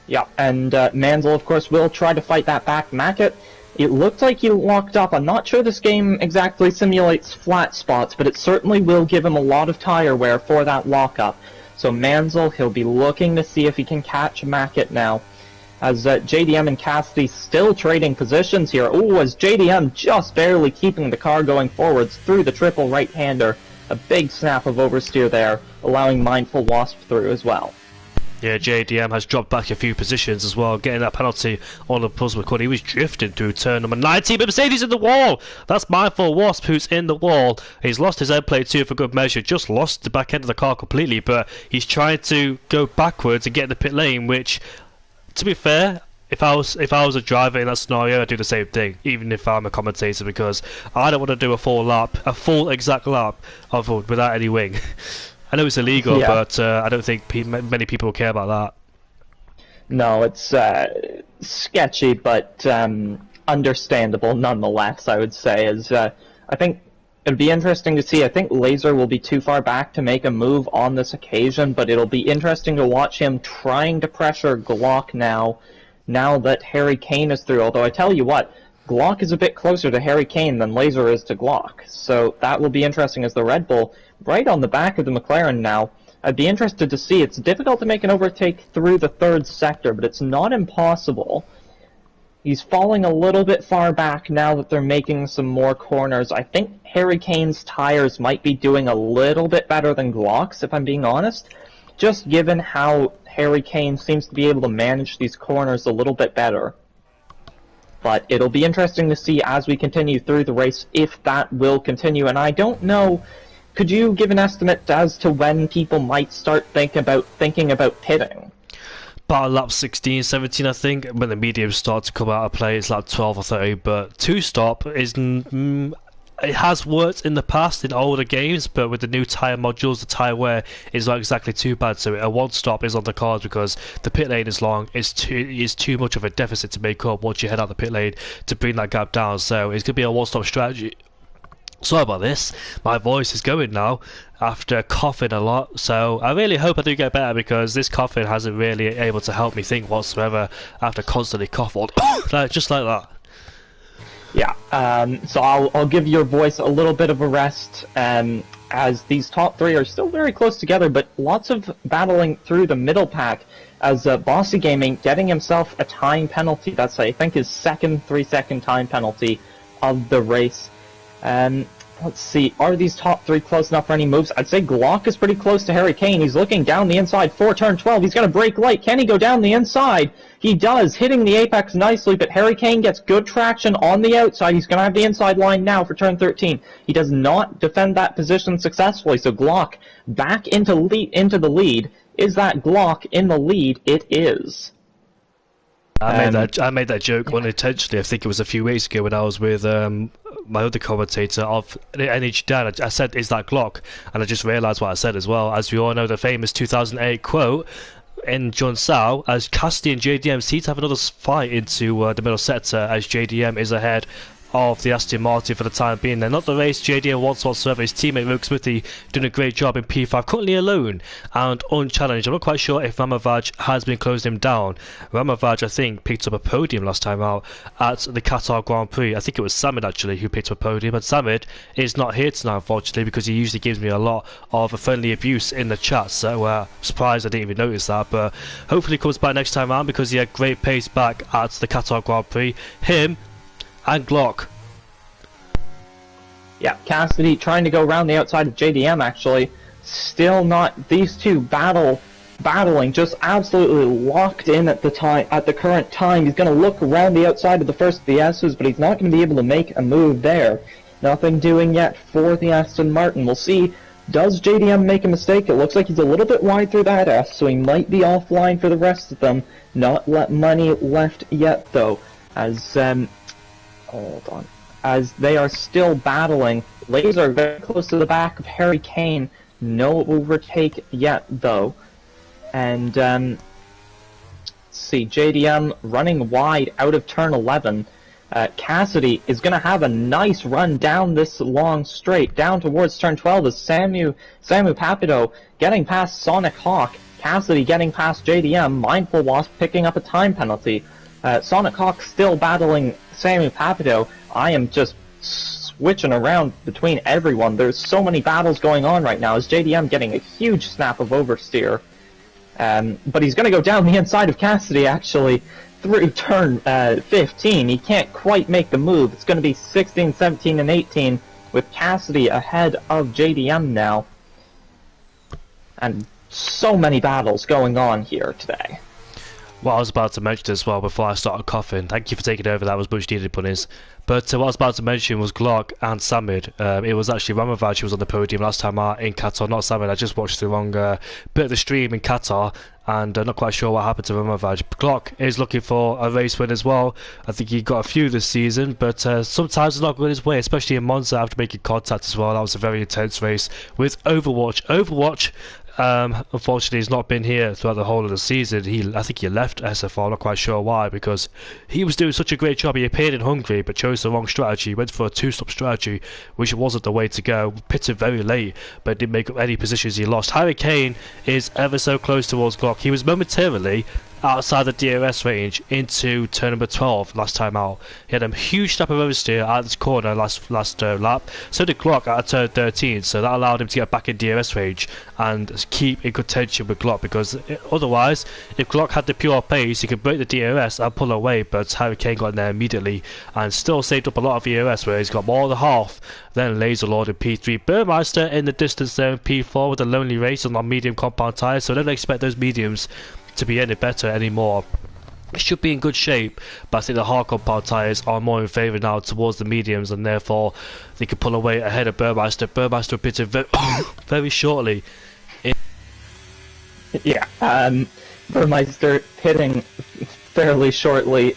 Yeah, and Mansell, of course, will try to fight that back. Mackett, it looked like he locked up. I'm not sure this game exactly simulates flat spots, but it certainly will give him a lot of tire wear for that lockup. So Mansell, he'll be looking to see if he can catch Mackett now. As JDM and Cassidy still trading positions here. Oh, as JDM just barely keeping the car going forwards through the triple right-hander. A big snap of oversteer there, allowing Mindful Wasp through as well. Yeah, JDM has dropped back a few positions as well, getting that penalty on the puzzle record. He was drifting through turn number 19, but Mercedes in the wall! That's Mindful Wasp who's in the wall. He's lost his end plate too for good measure, just lost the back end of the car completely, but he's trying to go backwards and get in the pit lane, which, to be fair, if I was a driver in that scenario, I'd do the same thing, even if I'm a commentator, because I don't want to do a full exact lap without any wing. I know it's illegal, yeah, but I don't think many people will care about that. No, it's sketchy, but understandable nonetheless, I would say. As I think it'd be interesting to see. I think Laser will be too far back to make a move on this occasion, but it'll be interesting to watch him trying to pressure Glock now that Harry Kane is through. Although I tell you what, Glock is a bit closer to Harry Kane than Laser is to Glock. So that will be interesting as the Red Bull right on the back of the McLaren now. I'd be interested to see. It's difficult to make an overtake through the third sector, but it's not impossible. He's falling a little bit far back now that they're making some more corners. I think Harry Kane's tires might be doing a little bit better than Glock's, if I'm being honest, just given how Harry Kane seems to be able to manage these corners a little bit better. But it'll be interesting to see as we continue through the race if that will continue. And I don't know, could you give an estimate as to when people might start thinking about pitting? About lap 16, 17, I think, when the mediums start to come out of play. It's like 12 or 30, but two-stop is... it has worked in the past in older games, but with the new tyre modules, the tyre wear is not exactly too bad. So a one-stop is on the cards because the pit lane is long. It's too much of a deficit to make up once you head out the pit lane to bring that gap down. So it's going to be a one-stop strategy. Sorry about this. My voice is going now after coughing a lot. So I really hope I do get better because this coughing hasn't really able to help me think whatsoever after constantly coughing. Just like that. Yeah, so I'll give your voice a little bit of a rest, as these top three are still very close together, but lots of battling through the middle pack, as Bossy Gaming getting himself a time penalty. That's, I think, his second 3-second time penalty of the race. Let's see, are these top three close enough for any moves? I'd say Glock is pretty close to Harry Kane. He's looking down the inside for turn 12. He's going to break light. Can he go down the inside? He does, hitting the apex nicely, but Harry Kane gets good traction on the outside. He's going to have the inside line now for turn 13. He does not defend that position successfully, so Glock back into the lead. Is that Glock in the lead? It is. I made that joke unintentionally. I think it was a few weeks ago when I was with my other commentator of NH Dan. I said, "Is that Glock?" And I just realised what I said as well. As we all know, the famous 2008 quote in John Sao, as Cassidy and JDM seem to have another fight into the middle sector, as JDM is ahead of the Aston Martin for the time being. They're not the race JDM wants whatsoever. His teammate Rogue Smithy doing a great job in P5, currently alone and unchallenged. I'm not quite sure if Ramavaj has been closing him down. Ramavaj, I think, picked up a podium last time out at the Qatar Grand Prix. I think it was Samid actually who picked up a podium, and Samid is not here tonight unfortunately, because he usually gives me a lot of friendly abuse in the chat, so surprised I didn't even notice that, but hopefully he comes back next time around because he had great pace back at the Qatar Grand Prix. Him and Glock. Yeah, Cassidy trying to go around the outside of JDM actually. Still not, these two battling just absolutely locked in at the current time. He's going to look around the outside of the first of the S's, but he's not going to be able to make a move there. Nothing doing yet for the Aston Martin. We'll see, does JDM make a mistake? It looks like he's a little bit wide through that S, so he might be offline for the rest of them. Not money left yet though, as hold on. As they are still battling, Laser very close to the back of Harry Kane. No overtake yet, though. And, let's see, JDM running wide out of turn 11. Cassidy is going to have a nice run down this long straight, down towards turn 12 as Samu Papito getting past Sonic Hawk. Cassidy getting past JDM. Mindful Wasp picking up a time penalty. Sonic Hawk still battling Samu Papito. I am just switching around between everyone. There's so many battles going on right now as JDM getting a huge snap of oversteer. But he's going to go down the inside of Cassidy actually through turn 15. He can't quite make the move. It's going to be 16, 17, and 18 with Cassidy ahead of JDM now. And so many battles going on here today. What I was about to mention as well before I started coughing, thank you for taking over, that was much needed, bunnies. But what I was about to mention was Glock and Samid. It was actually Ramavaj who was on the podium last time out in Qatar, not Samid. I just watched the wrong bit of the stream in Qatar, and not quite sure what happened to Ramavaj. Glock is looking for a race win as well. I think he got a few this season, but sometimes it's not going his way, especially in Monza after making contact as well. That was a very intense race with Overwatch. Overwatch, unfortunately, he's not been here throughout the whole of the season. I think he left S14, I'm not quite sure why, because he was doing such a great job. He appeared in Hungary but chose the wrong strategy. He went for a two-stop strategy, which wasn't the way to go. Pitted very late, but didn't make up any positions he lost. Harry Kane is ever so close towards Glock. He was momentarily outside the DRS range into turn number 12 last time out. He had a huge snap of oversteer at this corner last lap. So did Glock at turn 13, so that allowed him to get back in DRS range and keep in contention with Glock, because otherwise, if Glock had the pure pace, he could break the DRS and pull away, but Harry Kane got in there immediately and still saved up a lot of DRS, where he's got more than half than Laserlord in P3. Burmeister in the distance there in P4 with a lonely race on medium compound tyres, so don't expect those mediums to be any better anymore. It should be in good shape, but I think the hard compound tyres are more in favour now towards the mediums, and therefore they can pull away ahead of Burmeister. Burmeister pitted very shortly. Yeah, Burmeister pitting fairly shortly,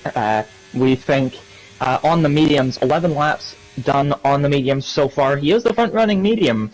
we think, on the mediums. 11 laps done on the mediums so far. He is the front-running medium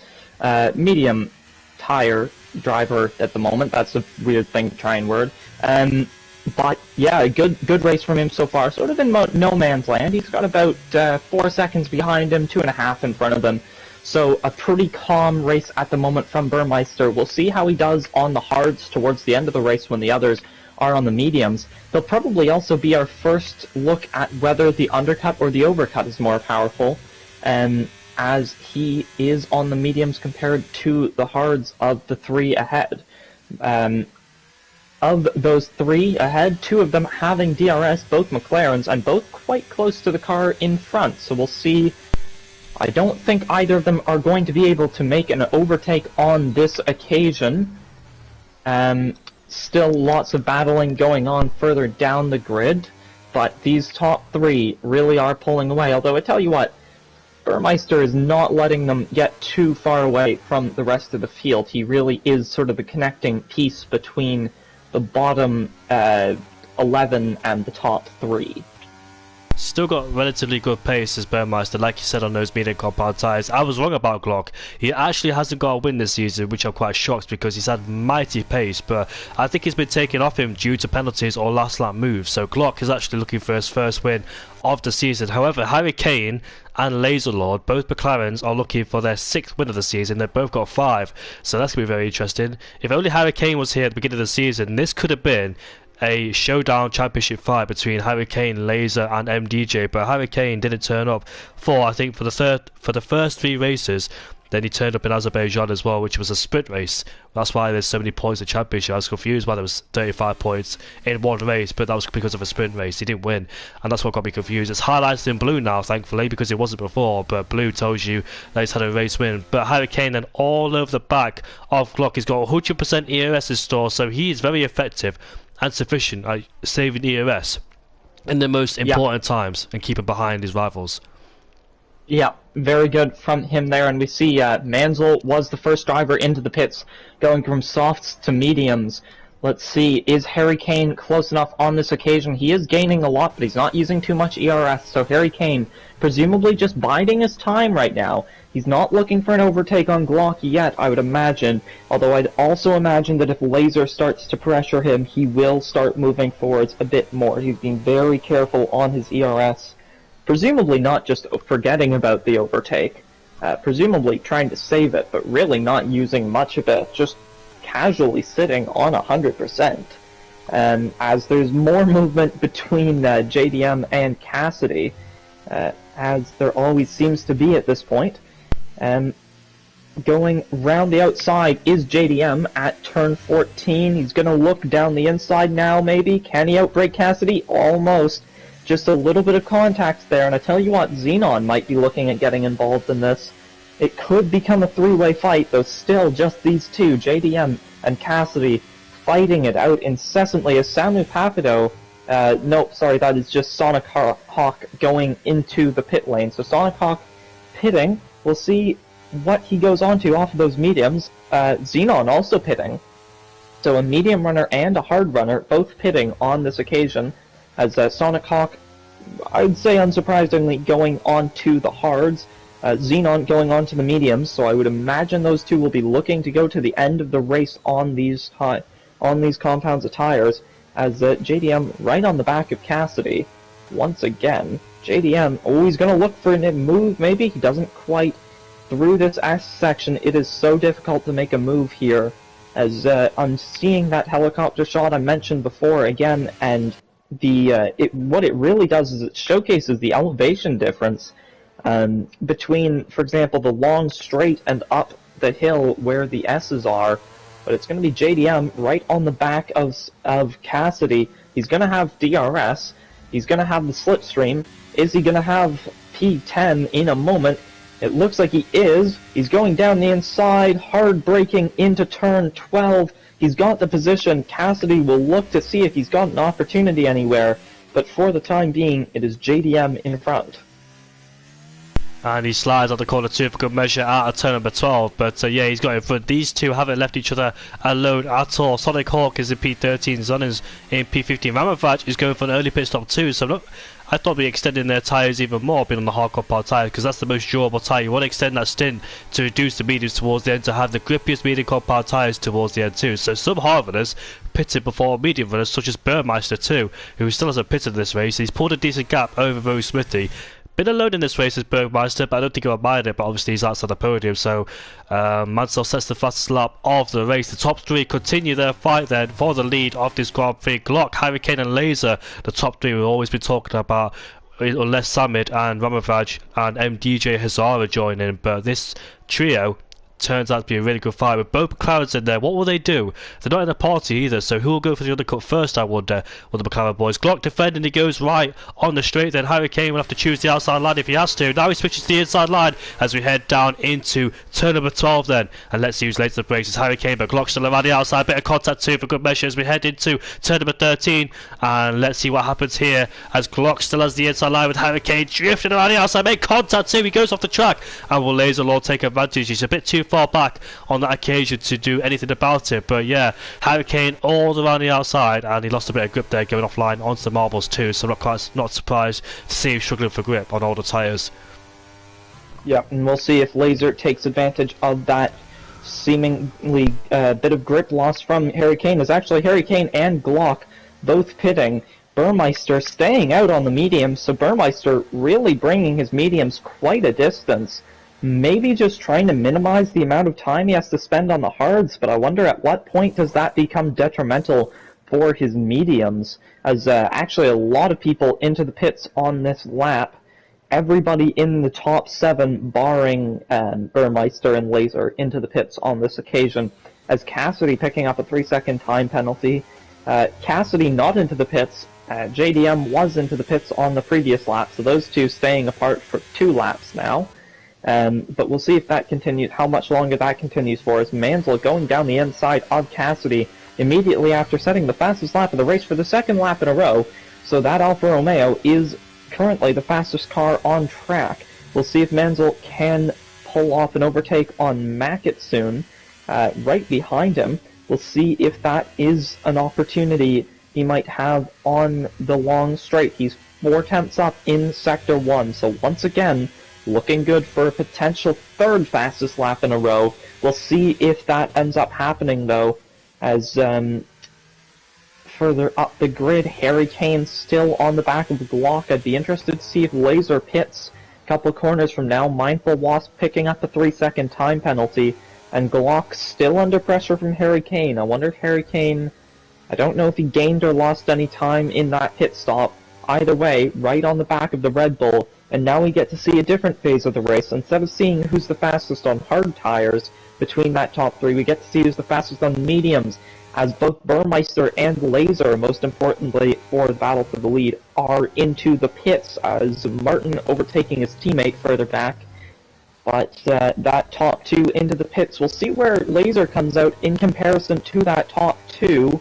tyre driver at the moment. That's a weird thing to try and word. But yeah, a good race from him so far. Sort of in no man's land. He's got about 4 seconds behind him, 2.5 in front of him. So a pretty calm race at the moment from Burmeister. We'll see how he does on the hards towards the end of the race when the others are on the mediums. He'll probably also be our first look at whether the undercut or the overcut is more powerful, as he is on the mediums compared to the hards of the three ahead. Of those three ahead, 2 of them having DRS, both McLarens, and both quite close to the car in front. So we'll see I don't think either of them are going to be able to make an overtake on this occasion. Still lots of battling going on further down the grid, but these top three really are pulling away. Although I tell you what, Burmeister is not letting them get too far away from the rest of the field. He really is sort of the connecting piece between the bottom 11 and the top 3. Still got relatively good pace as Burmeister, like you said on those medium compound tyres. I was wrong about Glock. He actually hasn't got a win this season, which I'm quite shocked because he's had mighty pace, but I think he's been taken off him due to penalties or last lap moves. So Glock is actually looking for his first win of the season. However, Harry Kane and Laserlord, both McLarens, are looking for their 6th win of the season. They've both got 5, so that's going to be very interesting. If only Harry Kane was here at the beginning of the season, this could have been a showdown championship fight between Harry Kane, Laser and MDJ, but Harry Kane didn't turn up for the first 3 races. Then he turned up in Azerbaijan as well, which was a sprint race. That's why there's so many points in the championship. I was confused why there was 35 points in one race, but that was because of a sprint race. He didn't win, and that's what got me confused. It's highlighted in blue now, thankfully, because it wasn't before, but blue tells you that he's had a race win. But Harry Kane then all over the back of Glock. He's got 100% ERS in store, so he is very effective and sufficient at saving ERS in the most important times and keeping behind his rivals. Yeah, very good from him there, and we see Mansell was the first driver into the pits, going from softs to mediums. Let's see, is Harry Kane close enough on this occasion? He is gaining a lot, but he's not using too much ERS, so Harry Kane presumably just biding his time right now. He's not looking for an overtake on Glock yet, I would imagine, although I'd also imagine that if Laser starts to pressure him, he will start moving forwards a bit more. He's being very careful on his ERS, presumably not just forgetting about the overtake, presumably trying to save it, but really not using much of it, just casually sitting on 100%. As there's more movement between JDM and Cassidy, as there always seems to be at this point. Going round the outside is JDM at turn 14. He's going to look down the inside now, maybe. Can he outbrake Cassidy? Almost. Just a little bit of contact there, and I tell you what, Xenon might be looking at getting involved in this. It could become a 3-way fight, though still just these two, JDM and Cassidy, fighting it out incessantly as Samu Papido, nope, sorry, that is just Sonic Hawk going into the pit lane. So Sonic Hawk pitting, we'll see what he goes on to off of those mediums. Xenon also pitting. So a medium runner and a hard runner both pitting on this occasion, as Sonic Hawk, I'd say unsurprisingly, going on to the hards. Xenon going on to the mediums, so I would imagine those two will be looking to go to the end of the race on these compounds of tires, as JDM right on the back of Cassidy. Once again, JDM, he's going to look for a move, maybe? He doesn't quite. Through this S section, it is so difficult to make a move here, as I'm seeing that helicopter shot I mentioned before again, and what it really does is it showcases the elevation difference between, for example, the long straight and up the hill where the S's are. But it's going to be JDM right on the back of Cassidy. He's going to have DRS. He's going to have the slipstream. Is he going to have P10 in a moment? It looks like he is. He's going down the inside, hard braking into turn 12. He's got the position. Cassidy will look to see if he's got an opportunity anywhere. But for the time being, it is JDM in front. And he slides out the corner too for good measure out of turn number 12. But yeah, he's got in front. These two haven't left each other alone at all. Sonic Hawk is in P13, Zon is in P15. Ramavaj is going for an early pit stop too. So I thought we'd be extending their tyres even more, being on the hardcore part tyre, because that's the most durable tyre. You want to extend that stint to reduce the mediums towards the end, to have the grippiest medium compound tyres towards the end too. So some hard runners pitted before medium runners, such as Burmeister too, who still hasn't pitted this race. He's pulled a decent gap over Rose Smithy. Been alone in this race as Bergmeister, but I don't think he'll mind it, but obviously he's outside the podium, so Mansell sets the fastest lap of the race. The top three continue their fight then for the lead of this Grand Prix. Glock, Harry Kane and Laser, the top three we've always been talking about, unless Samid and Ramavaj and MDJ Hazara join in, but this trio turns out to be a really good fight with both McLarens in there. What will they do? They're not in the party either, so who will go for the undercut first, I wonder, with the McLaren boys? Glock defending, he goes right on the straight, then Hurricane will have to choose the outside line if he has to. Now he switches to the inside line as we head down into turn number 12 then, and let's see who's late to the brakes. It's Hurricane, but Glock still around the outside, bit of contact too for good measure as we head into turn number 13, and let's see what happens here as Glock still has the inside line with Hurricane drifting around the outside, make contact too, he goes off the track, and will Laser Lord take advantage. He's a bit too far back on that occasion to do anything about it, but yeah, Hurricane all around the outside, and he lost a bit of grip there going offline onto the marbles too, so not surprised to see him struggling for grip on all the tyres. Yeah, and we'll see if Laser takes advantage of that seemingly bit of grip loss from Hurricane, as actually Hurricane and Glock both pitting. Burmeister staying out on the mediums, so Burmeister really bringing his mediums quite a distance. Maybe just trying to minimize the amount of time he has to spend on the hards, but I wonder at what point does that become detrimental for his mediums, as actually a lot of people into the pits on this lap. Everybody in the top 7, barring Burmeister and Laser, into the pits on this occasion, as Cassidy picking up a 3-second time penalty. Cassidy not into the pits. JDM was into the pits on the previous lap, so those two staying apart for 2 laps now. But we'll see if that continues, how much longer that continues for, as Mansell going down the inside of Cassidy immediately after setting the fastest lap of the race for the 2nd lap in a row. So that Alfa Romeo is currently the fastest car on track. We'll see if Mansell can pull off an overtake on Mackett soon, right behind him. We'll see if that is an opportunity he might have on the long straight. He's 4 tenths up in Sector 1, so once again, looking good for a potential 3rd fastest lap in a row. We'll see if that ends up happening, though, as further up the grid, Hurricane still on the back of Glock. I'd be interested to see if Laser pits a couple corners from now. Mindful Wasp picking up a 3-second time penalty, and Glock still under pressure from Hurricane. I wonder if Hurricane, I don't know if he gained or lost any time in that pit stop. Either way, right on the back of the Red Bull, and now we get to see a different phase of the race. Instead of seeing who's the fastest on hard tires between that top 3, we get to see who's the fastest on mediums, as both Burmeister and Laser, most importantly for the battle for the lead, are into the pits, as Martin overtaking his teammate further back. But that top 2 into the pits, we'll see where Laser comes out in comparison to that top 2.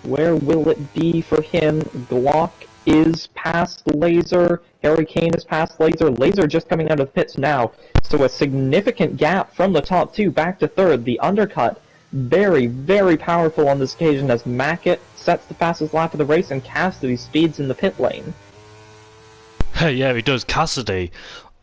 Where will it be for him? Glock is past Laser, Hurricane is past Laser, Laser just coming out of the pits now, so a significant gap from the top 2 back to 3rd. The undercut, very, very powerful on this occasion, as Mackett sets the fastest lap of the race and Cassidy speeds in the pit lane. Yeah, he does. Cassidy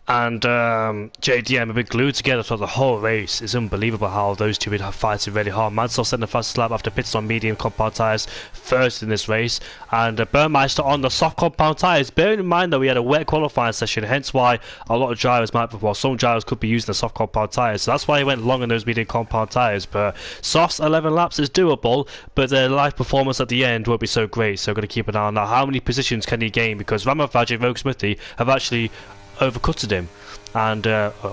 and JDM have been glued together throughout the whole race. It's unbelievable how those two have been fighting really hard. Mansell setting the fastest lap after pits on medium compound tyres first in this race, and Burmeister on the soft compound tyres. Bearing in mind that we had a wet qualifying session, hence why a lot of drivers might, well, some drivers could be using the soft compound tyres, so that's why he went long on those medium compound tyres. But soft's 11 laps is doable, but the live performance at the end won't be so great, so we're going to keep an eye on that. How many positions can he gain? Because Ramavaj and Rogue Smithy have actually overcutted him and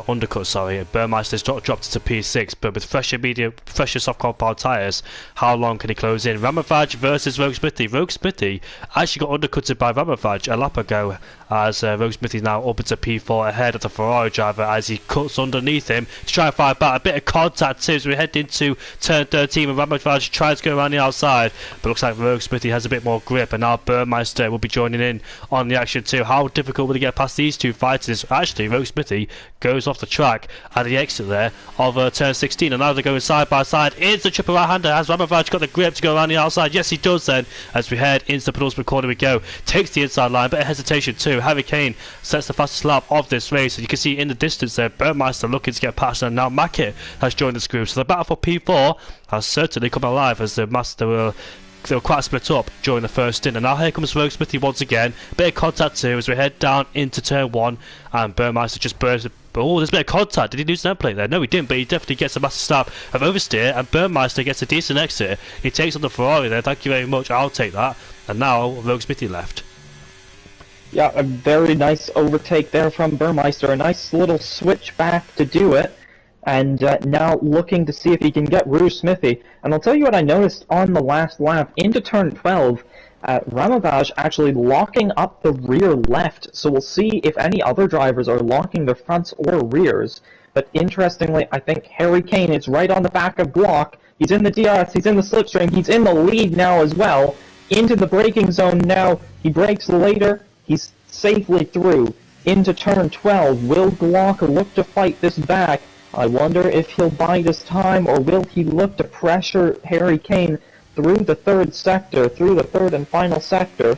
undercut, sorry. Burmeister's dropped it to P6, but with fresher soft compound tyres, how long can he close in? Ramavaj versus Rogue Smithy. Rogue Smithy actually got undercutted by Ramavaj a lap ago, as Rogue Smithy now up into P4 ahead of the Ferrari driver as he cuts underneath him to try and fight back. A bit of contact too as we head into turn 13, and Ramavaj tries to go around the outside, but looks like Rogue Smithy has a bit more grip, and now Burmeister will be joining in on the action too. How difficult will he get past these two fighters? Actually, Rogue Smithy goes off the track at the exit there of turn 16, and now they're going side by side into the triple right-hander. Has Ramavaj got the grip to go around the outside? Yes, he does then, as we head into the penultimate corner we go. Takes the inside line, bit of hesitation too. Hurricane sets the fastest lap of this race, and you can see in the distance there, Burmeister looking to get past, and now Mackett has joined this group. So the battle for P4 has certainly come alive, as the Master they were quite split up during the first stint, and now here comes Rogue Smithy once again. Bit of contact too as we head down into turn 1, and Burmeister just bursts. Oh, there's a bit of contact. Did he lose an plate there? No, he didn't, but he definitely gets a massive stop of oversteer, and Burmeister gets a decent exit. He takes on the Ferrari there. Thank you very much. I'll take that. And now Rogue Smithy left. Yeah, a very nice overtake there from Burmeister. A nice little switch back to do it. and now looking to see if he can get Rouge Smithy. And I'll tell you what I noticed on the last lap into turn 12, Ramavage actually locking up the rear left, so we'll see if any other drivers are locking their fronts or rears. But interestingly, I think Harry Kane is right on the back of Glock. He's in the DRS, he's in the slipstream, he's in the lead now as well. Into the braking zone now, he brakes later, he's safely through. Into turn 12, will Glock look to fight this back? I wonder if he'll bide his time, or will he look to pressure Harry Kane through the third sector, through the third and final sector.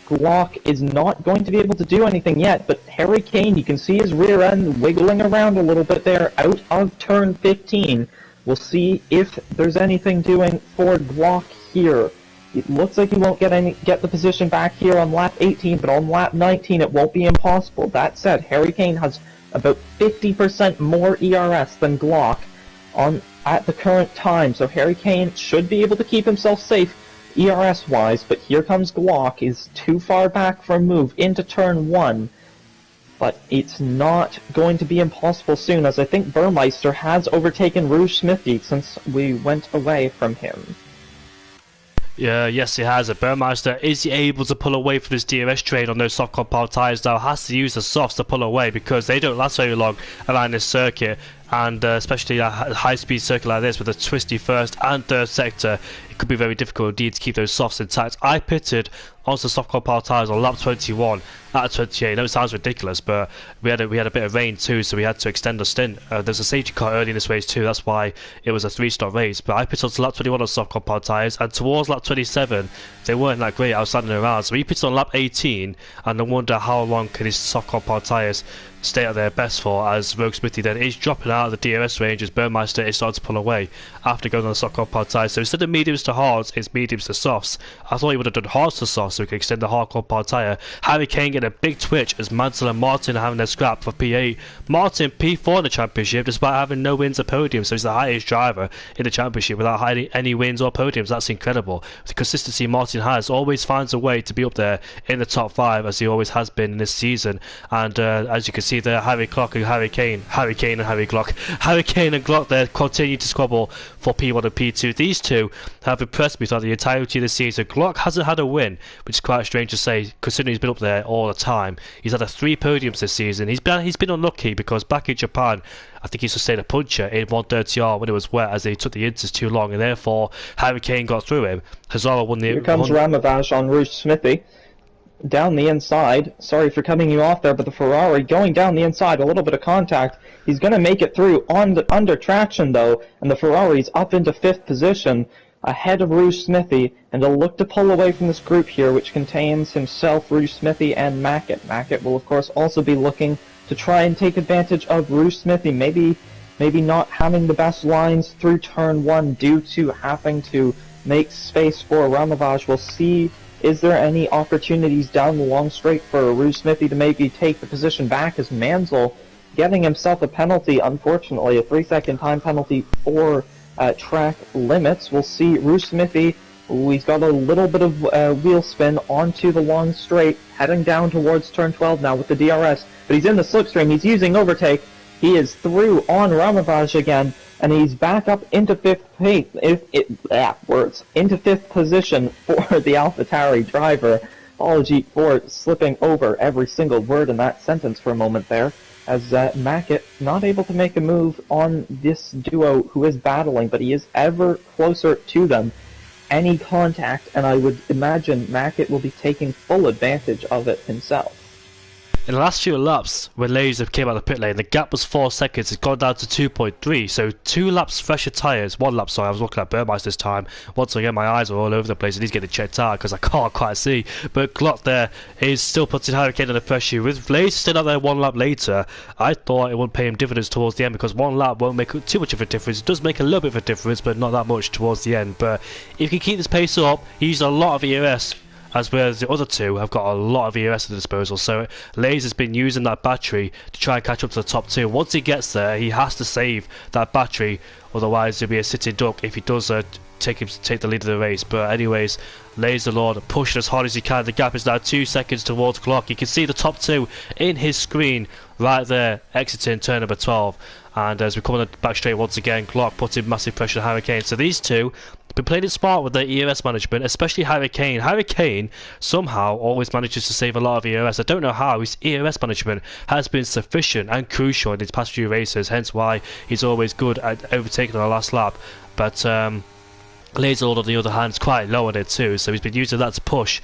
Glock is not going to be able to do anything yet, but Harry Kane, you can see his rear end wiggling around a little bit there out of turn 15. We'll see if there's anything doing for Glock here. It looks like he won't get the position back here on lap 18, but on lap 19 it won't be impossible. That said, Harry Kane has about 50% more ERS than Glock at the current time, so Harry Kane should be able to keep himself safe ERS-wise, but here comes Glock, is too far back for a move into turn 1, but it's not going to be impossible soon, as I think Burmeister has overtaken Rouge Smithy since we went away from him. Yes, he has. Burmeister, is he able to pull away from this DRS train on those soft compound tyres now? Has to use the softs to pull away because they don't last very long around this circuit, and especially a high-speed circuit like this with a twisty first and third sector, it could be very difficult indeed to keep those softs intact. I pitted onto the soft compound tyres on lap 21 out of 28. I know it sounds ridiculous, but we had a bit of rain too, so we had to extend the stint. There's a safety car early in this race too, that's why it was a 3-stop race. But I pitted onto lap 21 on soft compound tyres, and towards lap 27 they weren't that great. I was standing around, so we pitted on lap 18, and I wonder how long can these soft compound tyres stay at their best for, as Rogue Smithy then is dropping out of the DRS range as Burmeister is starting to pull away after going on the soft compound tyres. So instead of mediums to hards, it's mediums to softs. I thought he would have done hards to softs so we could extend the hard compound tyre. Harry Kane getting a big twitch as Mansell and Martin are having their scrap for P8. Martin P4 in the championship despite having no wins or podiums, so he's the highest driver in the championship without any wins or podiums. That's incredible. The consistency Martin has, always finds a way to be up there in the top 5 as he always has been in this season. And as you can see there, Harry Glock and Harry Kane and Glock there continue to squabble for P1 and P2. These two have impressed me throughout the entirety of the season. Glock hasn't had a win, which is quite strange to say considering he's been up there all the time. He's had 3 podiums this season. He's been unlucky because back in Japan I think he sustained a puncher in 130R when it was wet as they took the inters too long, and therefore Harry Kane got through him. Hazara won the... Here comes Ramavage on Rouge Smithy. Down the inside, sorry for cutting you off there, but the Ferrari going down the inside, a little bit of contact. He's going to make it through under traction though, and the Ferrari's up into 5th position, ahead of Rouge Smithy, and he'll look to pull away from this group here, which contains himself, Rouge Smithy, and Mackett. Mackett will of course also be looking to try and take advantage of Rouge Smithy, maybe not having the best lines through turn 1 due to having to make space for Ramavage. We'll see. Is there any opportunities down the long straight for Rouge Smithy to maybe take the position back, as Mansell getting himself a penalty, unfortunately, a 3-second time penalty for track limits. We'll see Rouge Smithy, he's got a little bit of wheel spin onto the long straight, heading down towards turn 12 now with the DRS, but he's in the slipstream, he's using overtake, he is through on Ramavage again, and he's back up into 5th position for the AlphaTauri driver. Apology for slipping over every single word in that sentence for a moment there, as Mackett not able to make a move on this duo who is battling, but he is ever closer to them. Any contact, and I would imagine Mackett will be taking full advantage of it himself. In the last few laps, when Laser came out of the pit lane, the gap was 4 seconds. It's gone down to 2.3, so 2 laps fresher tyres. 1 lap, sorry, I was looking at Burmeister's time. Once again, my eyes are all over the place and he's getting checked out because I can't quite see. But Glock there is still putting Harry Kane under pressure. With Laser still out there 1 lap later, I thought it would pay him dividends towards the end because 1 lap won't make too much of a difference. It does make a little bit of a difference, but not that much towards the end. But if he can keep this pace up, he used a lot of ERS as whereas the other two have got a lot of EOS at their disposal. So Lays has been using that battery to try and catch up to the top two. Once he gets there, he has to save that battery, otherwise he'll be a sitting duck if he does take the lead of the race. But anyways, Laser Lord pushing as hard as he can. The gap is now 2 seconds towards clock. You can see the top two in his screen right there, exiting turn number 12. And as we come on the back straight once again, Clock putting massive pressure on Hurricane. So these two have been playing it smart with their EOS management, especially Hurricane. Hurricane somehow always manages to save a lot of EOS. I don't know how. His EOS management has been sufficient and crucial in his past few races, hence why he's always good at overtaking on the last lap. But Laserlord on the other hand is quite low on it too, so he's been using that to push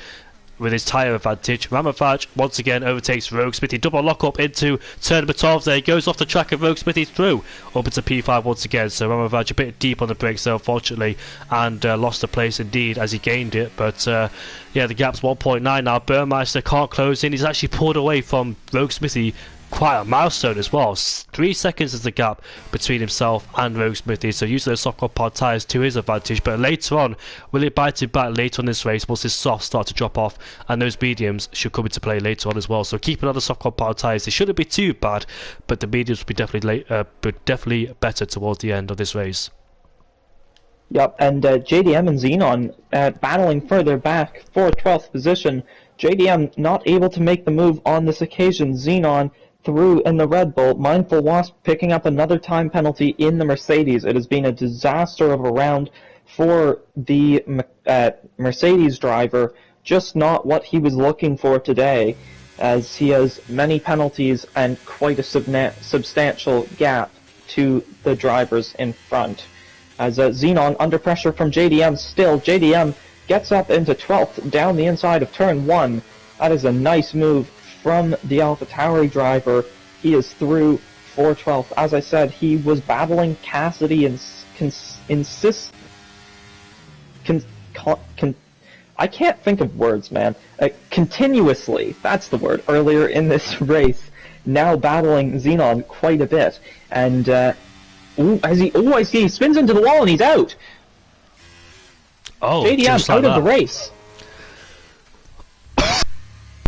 with his tyre advantage. Ramavaj once again overtakes Rogue Smithy. Double lock up into turn number 12 there. He goes off the track of Rogue Smithy through up into P5 once again. So Ramavaj a bit deep on the brakes there, unfortunately, and lost the place indeed as he gained it. But yeah, the gap's 1.9 now. Burmeister can't close in. He's actually pulled away from Rogue Smithy. Quite a milestone as well. 3 seconds is the gap between himself and Rogue Smithy, so using those soft compound tyres to his advantage. But later on, will it bite him back later on this race once his softs start to drop off, and those mediums should come into play later on as well. So keep an eye on the soft compound tyres. They shouldn't be too bad, but the mediums will be definitely better towards the end of this race. Yep, and JDM and Xenon battling further back for 12th position. JDM not able to make the move on this occasion. Xenon through in the Red Bull. Mindful Wasp picking up another time penalty in the Mercedes. It has been a disaster of a round for the Mercedes driver. Just not what he was looking for today, as he has many penalties and quite a substantial gap to the drivers in front. As Xenon under pressure from JDM still. JDM gets up into 12th down the inside of turn 1. That is a nice move from the AlphaTauri driver. He is through for 12th. As I said, he was battling Cassidy and I can't think of words, man. Continuously, that's the word, earlier in this race. Now battling Xenon quite a bit. And, I see he spins into the wall and he's out! Oh, JDM out of the race.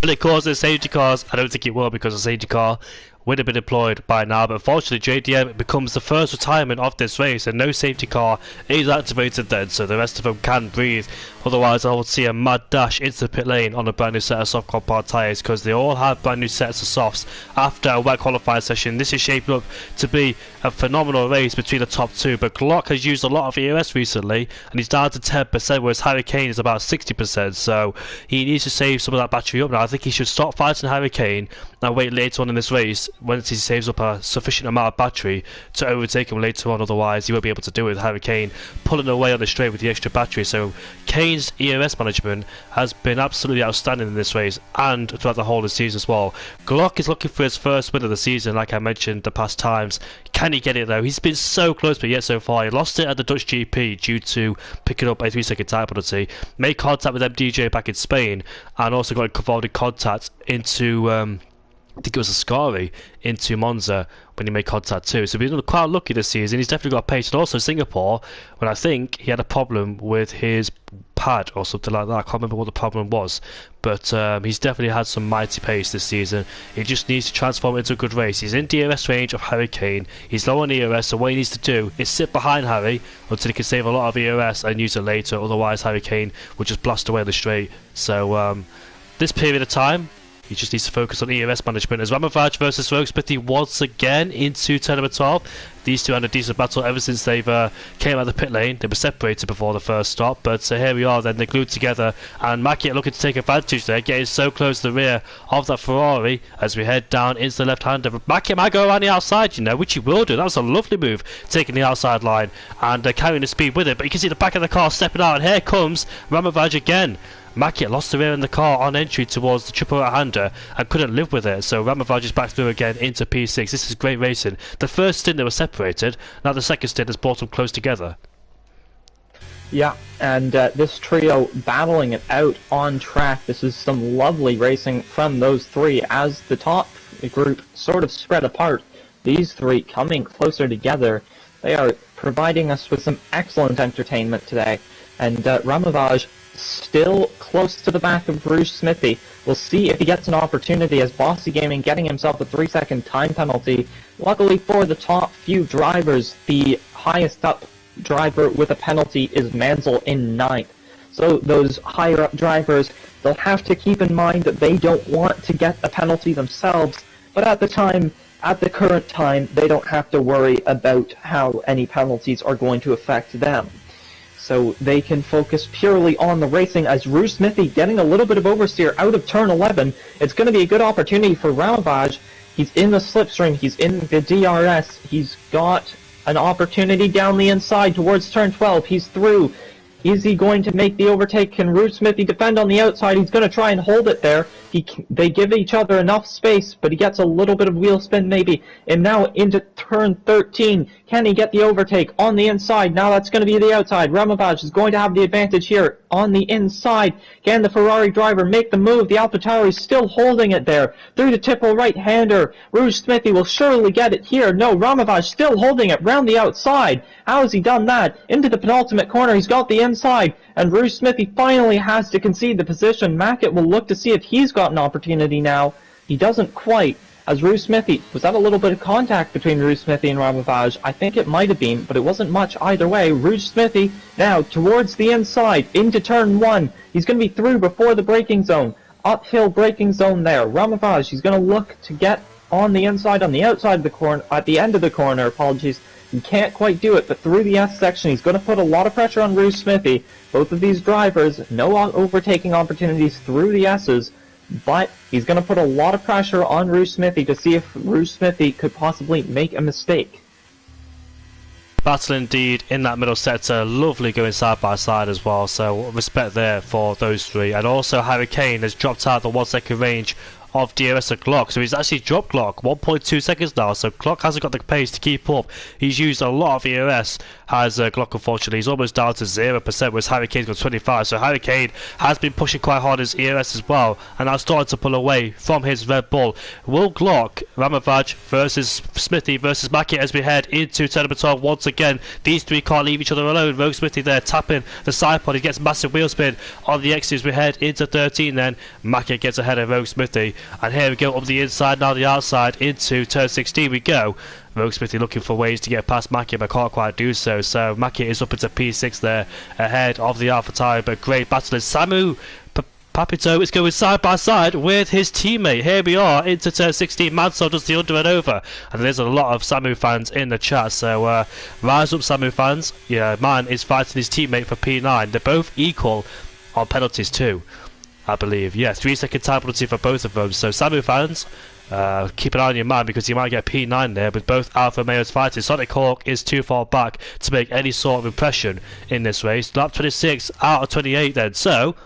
Will it cause the safety cars? I don't think it will, because the safety car would have been deployed by now, but unfortunately JDM becomes the first retirement of this race and no safety car is activated then, so the rest of them can breathe. Otherwise I would see a mad dash into the pit lane on a brand new set of soft compound tyres, because they all have brand new sets of softs after a wet qualifying session. This is shaping up to be a phenomenal race between the top two, but Glock has used a lot of EOS recently and he's down to 10%, whereas Hurricane is about 60%, so he needs to save some of that battery up now. I think he should stop fighting Hurricane and wait later on in this race once he saves up a sufficient amount of battery to overtake him later on. Otherwise he won't be able to do it with Hurricane pulling away on the straight with the extra battery. So Kane's EOS management has been absolutely outstanding in this race and throughout the whole of the season as well. Glock is looking for his first win of the season, like I mentioned the past times. Can he get it though? He's been so close, but yet so far. He lost it at the Dutch GP due to picking up a 3-second tyre penalty. Made contact with MDJ back in Spain and also got involved in contact into I think it was Ascari into Monza when he made contact too. So he's been quite lucky this season. He's definitely got pace. And also Singapore, when I think he had a problem with his pad or something like that. I can't remember what the problem was. But he's definitely had some mighty pace this season. He just needs to transform it into a good race. He's in DRS range of Hurricane. He's low on EOS, so what he needs to do is sit behind Harry until he can save a lot of EOS and use it later. Otherwise Hurricane will just blast away the straight. So this period of time, he just needs to focus on EOS management. As Ramavaj versus Rogue Smithy once again into turn number 12. These two had a decent battle ever since they've came out of the pit lane. They were separated before the first stop, but here we are then, they're glued together, and Mackie looking to take advantage there, getting so close to the rear of that Ferrari as we head down into the left-hander. Mackie might go around the outside, you know, which he will do. That was a lovely move, taking the outside line and carrying the speed with it, but you can see the back of the car stepping out, and here comes Ramavaj again. Mackie lost the rear in the car on entry towards the triple right-hander and couldn't live with it, so Ramavaj is back through again into P6. This is great racing. The first stint they were separated, now the second stint has brought them close together. Yeah, and this trio battling it out on track. This is some lovely racing from those three as the top group sort of spread apart. These three coming closer together. They are providing us with some excellent entertainment today. And Ramavaj still close to the back of Rouge Smithy. We'll see if he gets an opportunity as Bossy Gaming getting himself a 3-second time penalty. Luckily for the top few drivers, the highest up driver with a penalty is Mansell in 9th. So those higher up drivers, they'll have to keep in mind that they don't want to get a penalty themselves, but at the current time, they don't have to worry about how any penalties are going to affect them. So they can focus purely on the racing as Rouge Smithy getting a little bit of oversteer out of turn 11. It's going to be a good opportunity for Ramavage. He's in the slipstream, he's in the DRS, he's got an opportunity down the inside towards turn 12, he's through. Is he going to make the overtake? Can Rouge Smithy defend on the outside? He's going to try and hold it there. They give each other enough space, but he gets a little bit of wheel spin maybe. And now into turn 13. Can he get the overtake on the inside? Now that's going to be the outside. Ramavage is going to have the advantage here on the inside. Can the Ferrari driver make the move? The AlphaTauri still holding it there. Through the tipple right-hander. Rouge Smithy will surely get it here. No, Ramavage still holding it round the outside. How has he done that? Into the penultimate corner. He's got the inside. And Rouge Smithy finally has to concede the position. Mackett will look to see if he's got an opportunity now. He doesn't quite. As Rouge Smithy, was that a little bit of contact between Rouge Smithy and Ramavage? I think it might have been, but it wasn't much either way. Rouge Smithy now towards the inside, into turn 1. He's going to be through before the braking zone. Uphill braking zone there. Ramavage, he's going to look to get on the inside, on the outside of the corner, at the end of the corner, apologies. He can't quite do it, but through the S section, he's going to put a lot of pressure on Rouge Smithy. Both of these drivers, no overtaking opportunities through the S's, but he's going to put a lot of pressure on Rouge Smithy to see if Rouge Smithy could possibly make a mistake. Battle indeed in that middle sector, lovely going side by side as well, so respect there for those three. And also Harry Kane has dropped out the 1 second range of DRS and Glock, so he's actually dropped Glock 1.2 seconds now, so Glock hasn't got the pace to keep up. He's used a lot of ERS, has Glock unfortunately. He's almost down to 0%, whereas Harry Kane's got 25, so Harry Kane has been pushing quite hard his ERS as well, and now starting to pull away from his Red Bull. Will Glock, Ramavage versus Smithy versus Mackey as we head into turn number 12 once again. These three can't leave each other alone. Rogue Smithy there tapping the side pod, he gets massive wheel spin on the exit as we head into 13 then. Mackey gets ahead of Rogue Smithy. And here we go up the inside, now the outside, into turn 16 we go. Rogue Smithy looking for ways to get past Mackey, but can't quite do so. So Mackey is up into P6 there, ahead of the AlphaTauri, but great battle. And Samu Papito is going side by side with his teammate. Here we are into turn 16. Mansell does the under and over. And there's a lot of Samu fans in the chat, so rise up Samu fans. Yeah, man is fighting his teammate for P9. They're both equal on penalties too, I believe. Yeah, 3 second time penalty for both of them. So Samu fans, keep an eye on your man because you might get P9 there with both Alfa Romeos fighting. Sonic Hawk is too far back to make any sort of impression in this race. Lap 26 out of 28 then. So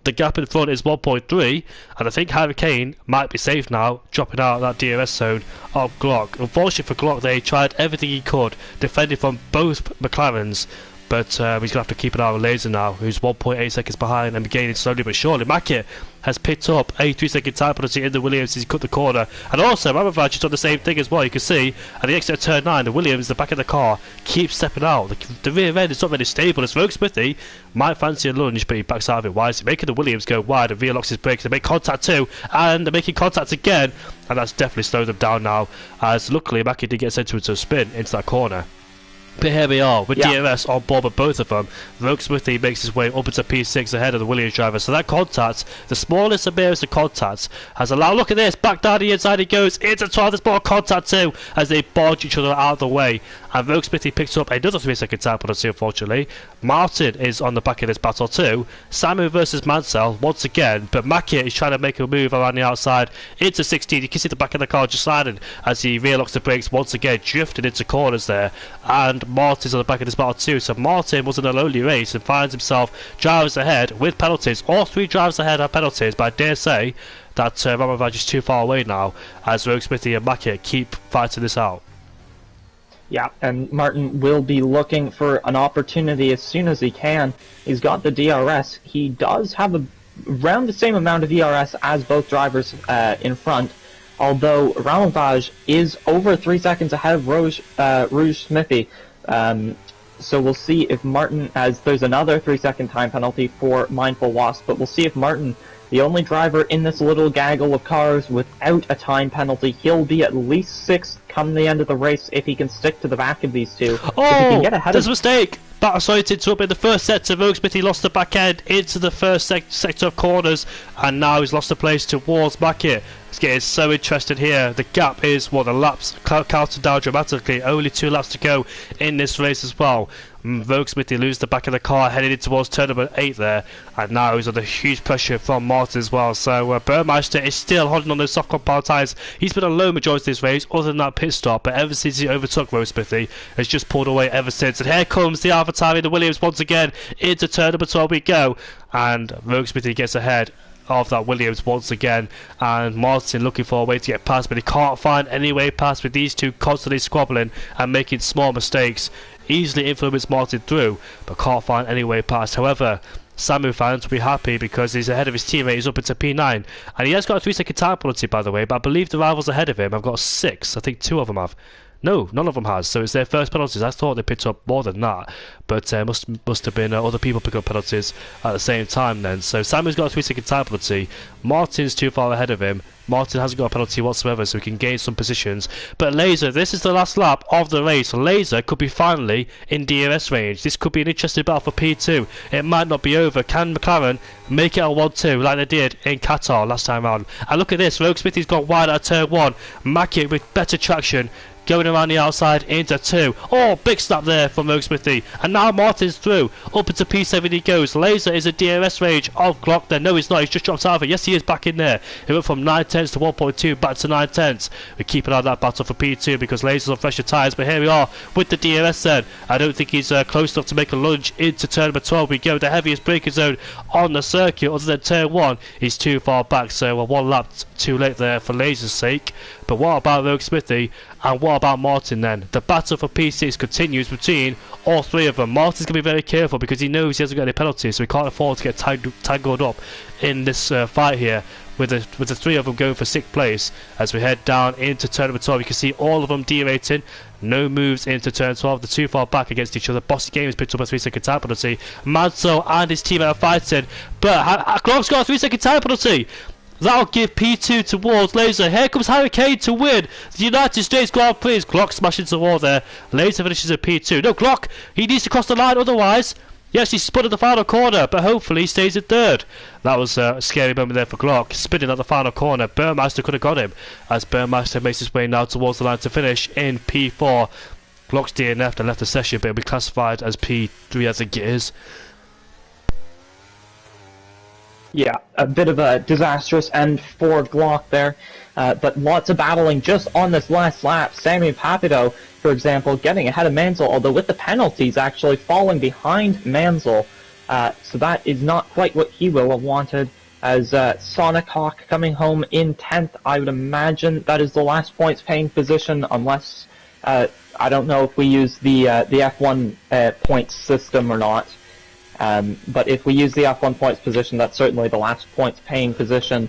the gap in front is 1.3, and I think Harry Kane might be safe now, dropping out of that DRS zone of Glock. Unfortunately for Glock, they tried everything he could, defending from both McLarens, but he's going to have to keep an eye on Laser now, who's 1.8 seconds behind and gaining slowly but surely. Mackett has picked up a 3 second time penalty in the Williams as he cut the corner, and also Ramavage has done the same thing as well. You can see at the exit of turn 9, the Williams, the back of the car, keeps stepping out. The rear end is not really stable. As Rogue Smithy might fancy a lunge, but he backs out of it wisely, making the Williams go wide and rear locks his brakes. They make contact too, and they're making contact again, and that's definitely slowed them down now, as luckily Mackett did get sent into a spin into that corner. But here we are with DRS on board with both of them. Rogue Smithy makes his way up into P6 ahead of the Williams driver. So that contact, the smallest and merest of contacts, has allowed. Look at this, back down the inside he goes into 12. There's more contact too as they barge each other out of the way. And Rogue Smithy picks up another 3 second time penalty, unfortunately. Martin is on the back of this battle too. Samu versus Mansell once again, but Mackett is trying to make a move around the outside into 16. You can see the back of the car just sliding as he rear locks the brakes once again, drifting into corners there. And Martin's on the back of this battle too, so Martin was in a lonely race and finds himself drivers ahead with penalties. All three drivers ahead have penalties, but I dare say that Ramavage is too far away now as Rogue Smithy and Mackett keep fighting this out. Yeah, and Martin will be looking for an opportunity as soon as he can. He's got the DRS. He does have around the same amount of DRS as both drivers in front, although Ramavage is over 3 seconds ahead of Rouge Smithy. so we'll see if Martin, as there's another 3-second time penalty for Mindful Wasp, but we'll see if Martin, the only driver in this little gaggle of cars without a time penalty, he'll be at least 6th come the end of the race if he can stick to the back of these two. Oh, if he can get ahead there's a mistake! Sorry to interrupt, in the first sector, Roguesmith, he lost the back end into the first sector of corners, and now he's lost the place towards Mackett. It's getting so interesting here. The gap is, well, the laps counted down dramatically. Only 2 laps to go in this race as well. Roguesmith, he loses the back of the car, heading in towards turn number 8 there, and now he's under huge pressure from Martin as well. So Burmeister is still holding on those soft compound tyres. He's been a low majority of this race, other than that pit stop, but ever since he overtook Roguesmith, he has just pulled away ever since. And here comes the AlphaTauri, the Williams once again, into turn number 12 we go, and Roguesmith gets ahead of that Williams once again, and Martin looking for a way to get past, but he can't find any way past with these two constantly squabbling and making small mistakes. Easily influence Martin through, but can't find any way past. However, Samu fans will be happy because he's ahead of his teammate. He's up into P9, and he has got a 3-second time penalty, by the way, but I believe the rivals ahead of him have got 6. I think 2 of them have. No, none of them has, so it's their first penalties. I thought they picked up more than that, but must have been other people picking up penalties at the same time then. So Samu's got a 3-second time penalty. Martin's too far ahead of him. Martin hasn't got a penalty whatsoever, so he can gain some positions. But Laser, this is the last lap of the race. Laser could be finally in DRS range. This could be an interesting battle for P2. It might not be over. Can McLaren make it a 1-2 like they did in Qatar last time round? And look at this, Roguesmith, he's got wide out of turn 1. Mackey with better traction, going around the outside into 2. Oh, big snap there from Roguesmithy. And now Martin's through. Up into P7 he goes. Laser is a DRS range of Glock there. No, he's not. He's just dropped out of it. Yes, he is back in there. He went from 9 tenths to 1.2 back to 9 tenths. We keep an eye on that battle for P2 because Laser's on fresher tyres. But here we are with the DRS then. I don't think he's close enough to make a lunge into turn number 12. We go the heaviest braking zone on the circuit. Other than turn 1, he's too far back. So 1 lap too late there for Laser's sake. But what about Roguesmithy? And what about Martin then? The battle for P6 continues between all 3 of them. Martin's going to be very careful because he knows he hasn't got any penalties, so he can't afford to get tangled up in this fight here with the 3 of them going for 6th place. As we head down into turn number 12, you can see all of them derating. No moves into turn 12. They're too far back against each other. Bossy Games picked up a 3-second time penalty. Manso and his team are fighting, but Glock's got a 3-second time penalty. That'll give P2 towards Laser. Here comes Harry Kane to win the United States Grand Prix. Glock smashing into the wall there. Laser finishes at P2. No, Glock, he needs to cross the line otherwise. Yes, he spun at the final corner, but hopefully he stays in 3rd. That was a scary moment there for Glock, spinning at the final corner. Burmeister could have got him, as Burmeister makes his way now towards the line to finish in P4. Glock's DNF'd and left the session, but it'll be classified as P3, I think it is. Yeah, a bit of a disastrous end for Glock there, but lots of battling just on this last lap. Sammy Papido, for example, getting ahead of Mansell, although with the penalties actually falling behind Mansell, so that is not quite what he will have wanted. As Sonic Hawk coming home in 10th, I would imagine that is the last points paying position, unless, I don't know if we use the F1 points system or not. But if we use the F1 points position, that's certainly the last points paying position.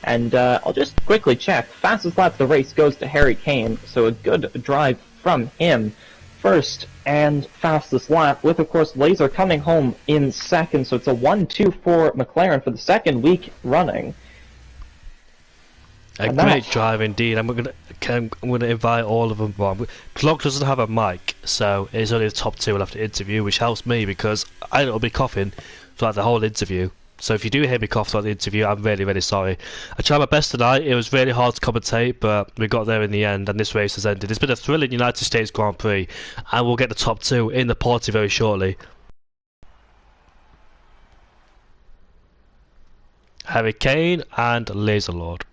And I'll just quickly check. Fastest lap of the race goes to Harry Kane, so a good drive from him. First and fastest lap, with of course Laser coming home in 2nd, so it's a 1-2 for McLaren for the 2nd week running. A great drive indeed. I'm going to invite all of them. Glock doesn't have a mic, so it's only the top 2 we'll have to interview, which helps me because I'll be coughing throughout the whole interview. So if you do hear me cough throughout the interview, I'm really, really sorry. I tried my best tonight. It was really hard to commentate, but we got there in the end, and this race has ended. It's been a thrilling United States Grand Prix, and we'll get the top 2 in the party very shortly. Harry Kane and Laser Lord.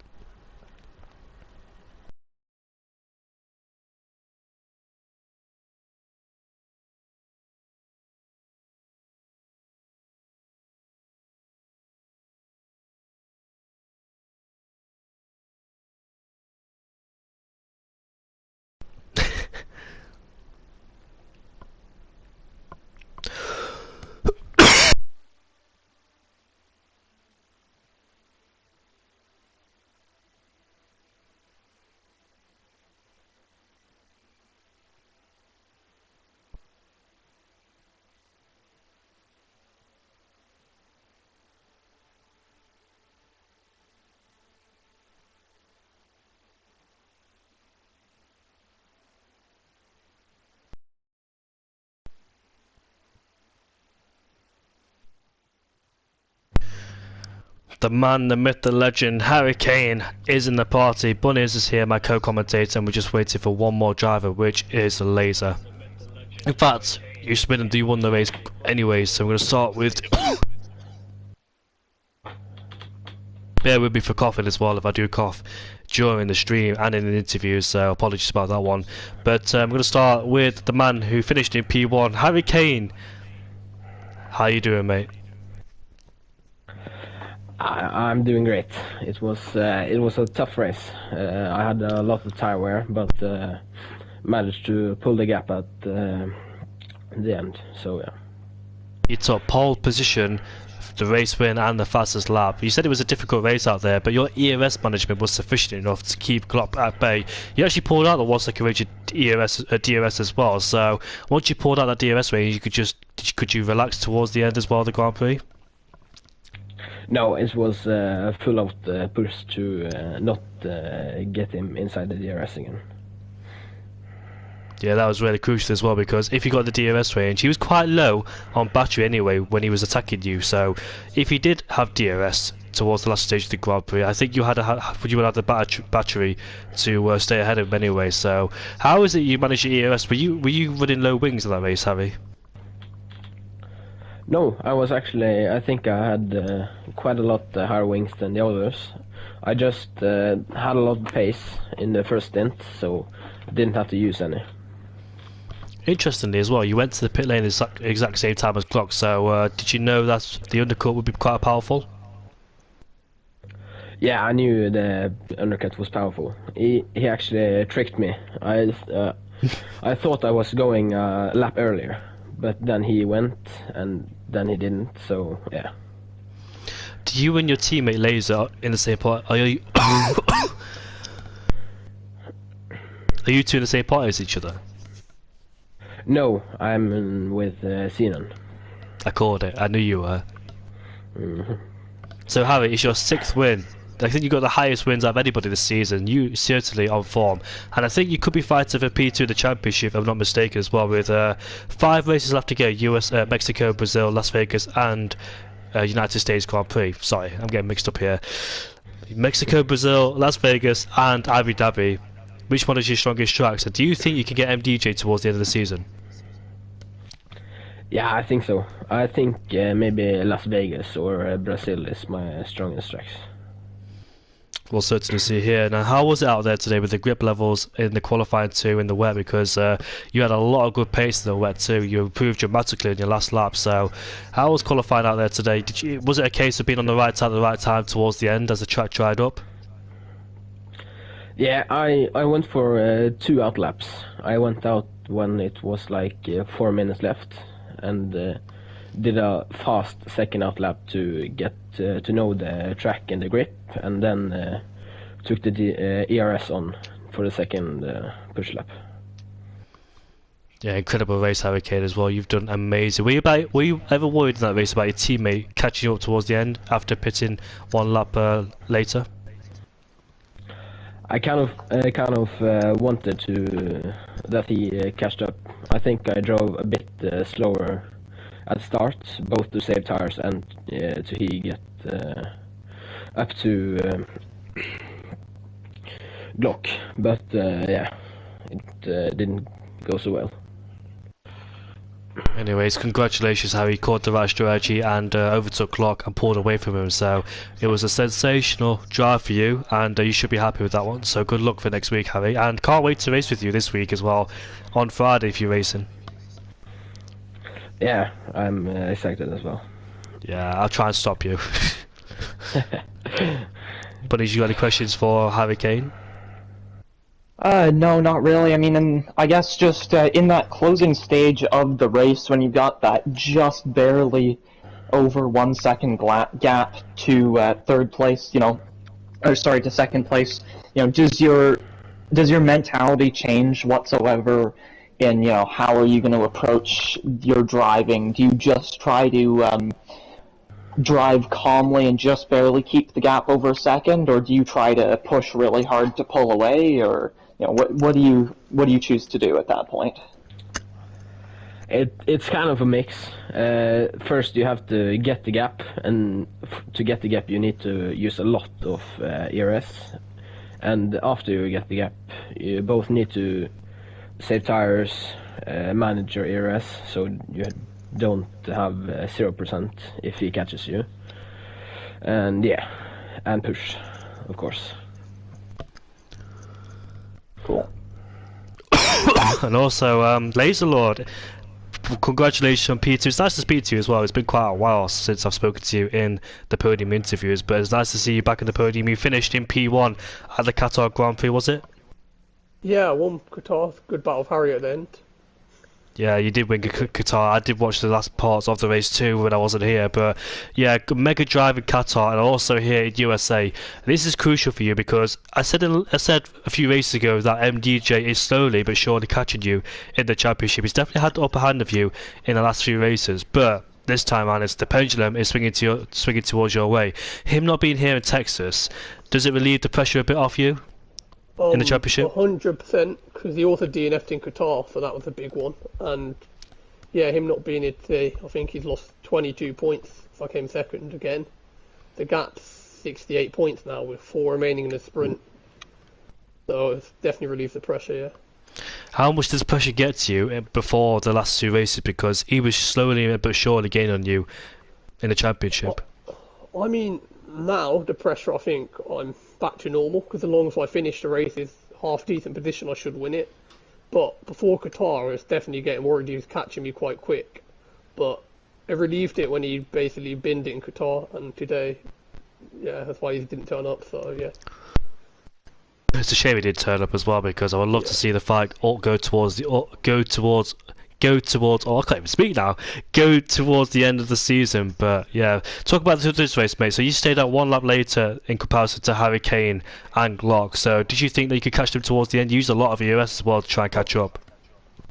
The man, the myth, the legend, Harry Kane is in the party. Bunnies is here, my co-commentator, and we're just waiting for one more driver, which is Laser. In fact, you spin and you won the race anyway, so I'm going to start with... Bear with me for coughing as well if I do cough during the stream and in an interview, so apologies about that one. But I'm going to start with the man who finished in P1, Harry Kane. How you doing, mate? I'm doing great. It was a tough race. I had a lot of tire wear, but managed to pull the gap at the end. So yeah. You took pole position, the race win, and the fastest lap. You said it was a difficult race out there, but your ERS management was sufficient enough to keep Glock at bay. You actually pulled out the 1 second range DRS as well. So once you pulled out that DRS range, could you relax towards the end as well of the Grand Prix? No, it was full out push to not get him inside the DRS again. Yeah, that was really crucial as well, because if you got the DRS range, he was quite low on battery anyway when he was attacking you. So if he did have DRS towards the last stage of the Grand Prix, I think you would have the battery to stay ahead of him anyway. So how is it you managed your ERS? Were you running low wings in that race, Harry? No, I think I had quite a lot higher wings than the others. I just had a lot of pace in the first stint, so didn't have to use any. Interestingly as well, you went to the pit lane at the exact same time as Glock, so did you know that the undercut would be quite powerful? Yeah, I knew the undercut was powerful. He actually tricked me. I thought I was going a lap earlier, but then he went and then he didn't, so yeah. Do you and your teammate Laser in the same part? Are you two in the same party as each other? No, I'm with Xenon. I called it. I knew you were. Mm-hmm. So Harry, it's your 6th win. I think you got the highest wins out of anybody this season. You certainly on form, and I think you could be fighting for P2 in the championship, if I'm not mistaken, as well. With 5 races left to go: US, Mexico, Brazil, Las Vegas, and United States Grand Prix. Sorry, I'm getting mixed up here. Mexico, Brazil, Las Vegas, and Abu Dhabi. Which one is your strongest tracks? And do you think you can get MDJ towards the end of the season? Yeah, I think so. I think maybe Las Vegas or Brazil is my strongest tracks. We'll certainly see here. Now, how was it out there today with the grip levels in the qualifying 2 in the wet? Because you had a lot of good pace in the wet too. You improved dramatically in your last lap. So, how was qualifying out there today? Was it a case of being on the right side at the right time towards the end as the track dried up? Yeah, I went for 2 out laps. I went out when it was like 4 minutes left, and did a fast second out lap to get to know the track and the grip, and then took the ERS on for the second push lap. Yeah, incredible race, Harry Kane, as well. You've done amazing. Were you ever worried in that race about your teammate catching up towards the end after pitting 1 lap later? I kind of wanted to that he catched up. I think I drove a bit slower at the start, both to save tires and to he get up to Glock. But yeah, it didn't go so well. Anyways, congratulations, Harry. Caught the right strategy and overtook Glock and pulled away from him. So it was a sensational drive for you, and you should be happy with that one. So good luck for next week, Harry. And can't wait to race with you this week as well, on Friday if you're racing. Yeah, I'm excited as well. Yeah, I'll try and stop you. But you got any questions for Harry Kane? No, not really. I mean, and I guess just in that closing stage of the race, when you got that just barely over 1 second gap to 3rd place, to 2nd place, does your mentality change whatsoever in, how are you going to approach your driving? Do you just try to drive calmly and just barely keep the gap over a second, or do you try to push really hard to pull away, or what do you choose to do at that point? It's kind of a mix. First, you have to get the gap, and to get the gap, you need to use a lot of ERS. And after you get the gap, you both need to save tires, manage your ERS, so you don't have 0% if he catches you. And yeah, and push, of course. Cool. And also, Laser Lord, congratulations on P2. It's nice to speak to you as well. It's been quite a while since I've spoken to you in the podium interviews, but it's nice to see you back in the podium. You finished in P1 at the Qatar Grand Prix, was it? Yeah, I won Qatar. Good battle of Harry at the end. Yeah, you did win Qatar. I did watch the last parts of the race too when I wasn't here. But yeah, mega drive in Qatar and also here in USA. This is crucial for you because I said a few races ago that MDJ is slowly but surely catching you in the championship. He's definitely had the upper hand of you in the last few races, but this time around, the pendulum is swinging towards your way. Him not being here in Texas, does it relieve the pressure a bit off you? In the championship? 100%, because he also DNF'd in Qatar, so that was a big one. And yeah, him not being here today, I think he's lost 22 points if I came second again. The gap's 68 points now with 4 remaining in the sprint. So it's definitely relieved the pressure, yeah. How much does pressure get to you before the last 2 races? Because he was slowly but surely gaining on you in the championship. I mean, now the pressure, I think I'm back to normal, because as long as I finish the race is half decent position, I should win it. But before Qatar, I was definitely getting worried he was catching me quite quick. But it relieved it when he basically binned it in Qatar, and today, yeah, that's why he didn't turn up, so yeah. It's a shame he did turn up as well, because I would love to see the fight go towards oh, I can't even speak now. Go towards the end of the season, but yeah. Talk about this race, mate. So you stayed out 1 lap later in comparison to Harry Kane and Glock. So did you think that you could catch them towards the end? You used a lot of EOS as well to try and catch up.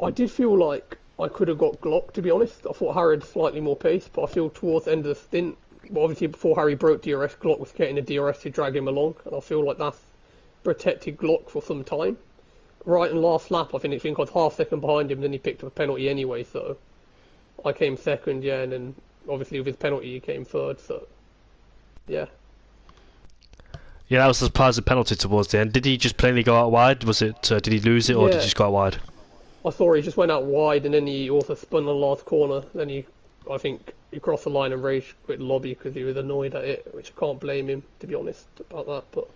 I did feel like I could have got Glock, to be honest. I thought Harry had slightly more pace, but I feel towards the end of the stint, well, obviously before Harry broke DRS, Glock was getting the DRS to drag him along, and I feel like that's protected Glock for some time. Right in last lap, I think I was half second behind him, then he picked up a penalty anyway, so I came second, yeah, and then obviously with his penalty he came third, so yeah. Yeah, that was a surprising penalty towards the end. Did he just plainly go out wide? Was it? Did he lose it, or did he just go out wide? I thought he just went out wide, and then he also spun the last corner. Then I think he crossed the line and rage quit the lobby because he was annoyed at it, which I can't blame him, to be honest, about that, but...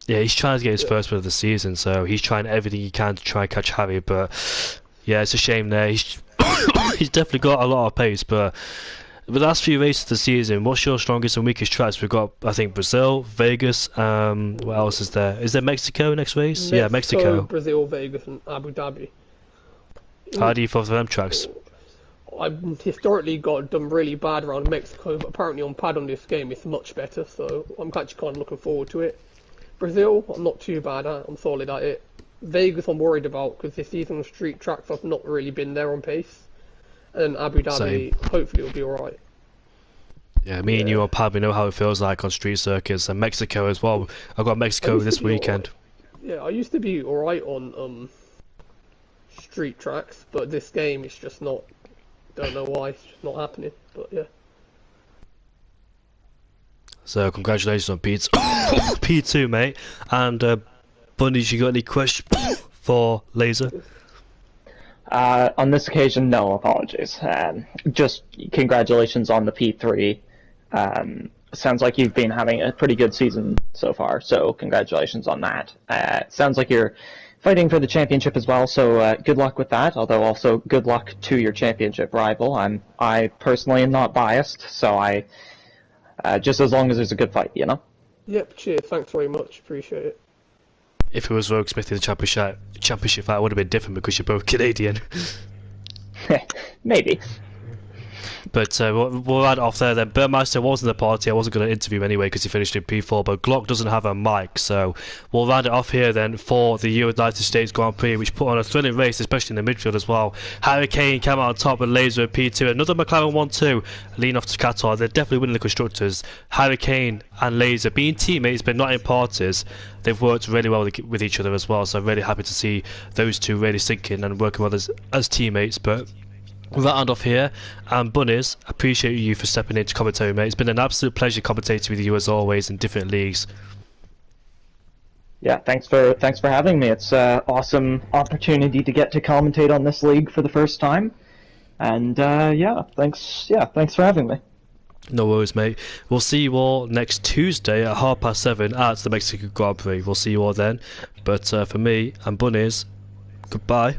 Yeah, he's trying to get his first win of the season, so he's trying everything he can to try and catch Harry, but yeah, it's a shame there. He's definitely got a lot of pace, but the last few races of the season, what's your strongest and weakest tracks? We've got, I think, Brazil, Vegas, what else is there? Is there Mexico next race? Yeah, Mexico. Brazil, Vegas, and Abu Dhabi. How do you feel for them tracks? I've historically done really bad around Mexico, but apparently on pad on this game it's much better, so I'm actually kind of looking forward to it. Brazil, I'm not too bad at, I'm solid at it. Vegas I'm worried about, because this season on street tracks I've not really been there on pace. And Abu Dhabi, hopefully it'll be alright. Yeah, me and you on pad, we know how it feels like on street circuits, and Mexico as well. I've got Mexico this weekend. Yeah, I used to be alright on street tracks, but this game it's just not, don't know why, it's just not happening, but yeah. So congratulations on P2, mate. And Bunnies, you got any questions for Laser? On this occasion, no apologies. Just congratulations on the P3. Sounds like you've been having a pretty good season so far, so congratulations on that. Sounds like you're fighting for the championship as well, so good luck with that, although also good luck to your championship rival. I personally am not biased, so just as long as there's a good fight, you know? Yep, cheers, thanks very much, appreciate it. If it was Rogue Smith in the championship fight, it would have been different because you're both Canadian. Maybe. But we'll add off there then. Burmeister wasn't the party. I wasn't going to interview him anyway because he finished in P4. But Glock doesn't have a mic, so we'll round it off here then for the United States Grand Prix, which put on a thrilling race, especially in the midfield as well. Harry Kane came out on top with Laser at P2. Another McLaren 1-2, lean off to Qatar. They're definitely winning the constructors. Harry Kane and Laser being teammates but not in parties. They've worked really well with each other as well. So I'm really happy to see those two really sinking and working well as teammates. But With that, end off here. And Bunnies, appreciate you for stepping into commentary, mate. It's been an absolute pleasure commentating with you as always in different leagues. Yeah, thanks for having me. It's an awesome opportunity to get to commentate on this league for the first time. And thanks for having me. No worries, mate. We'll see you all next Tuesday at 7:30 at the Mexican Grand Prix. We'll see you all then. But for me and Bunnies, goodbye.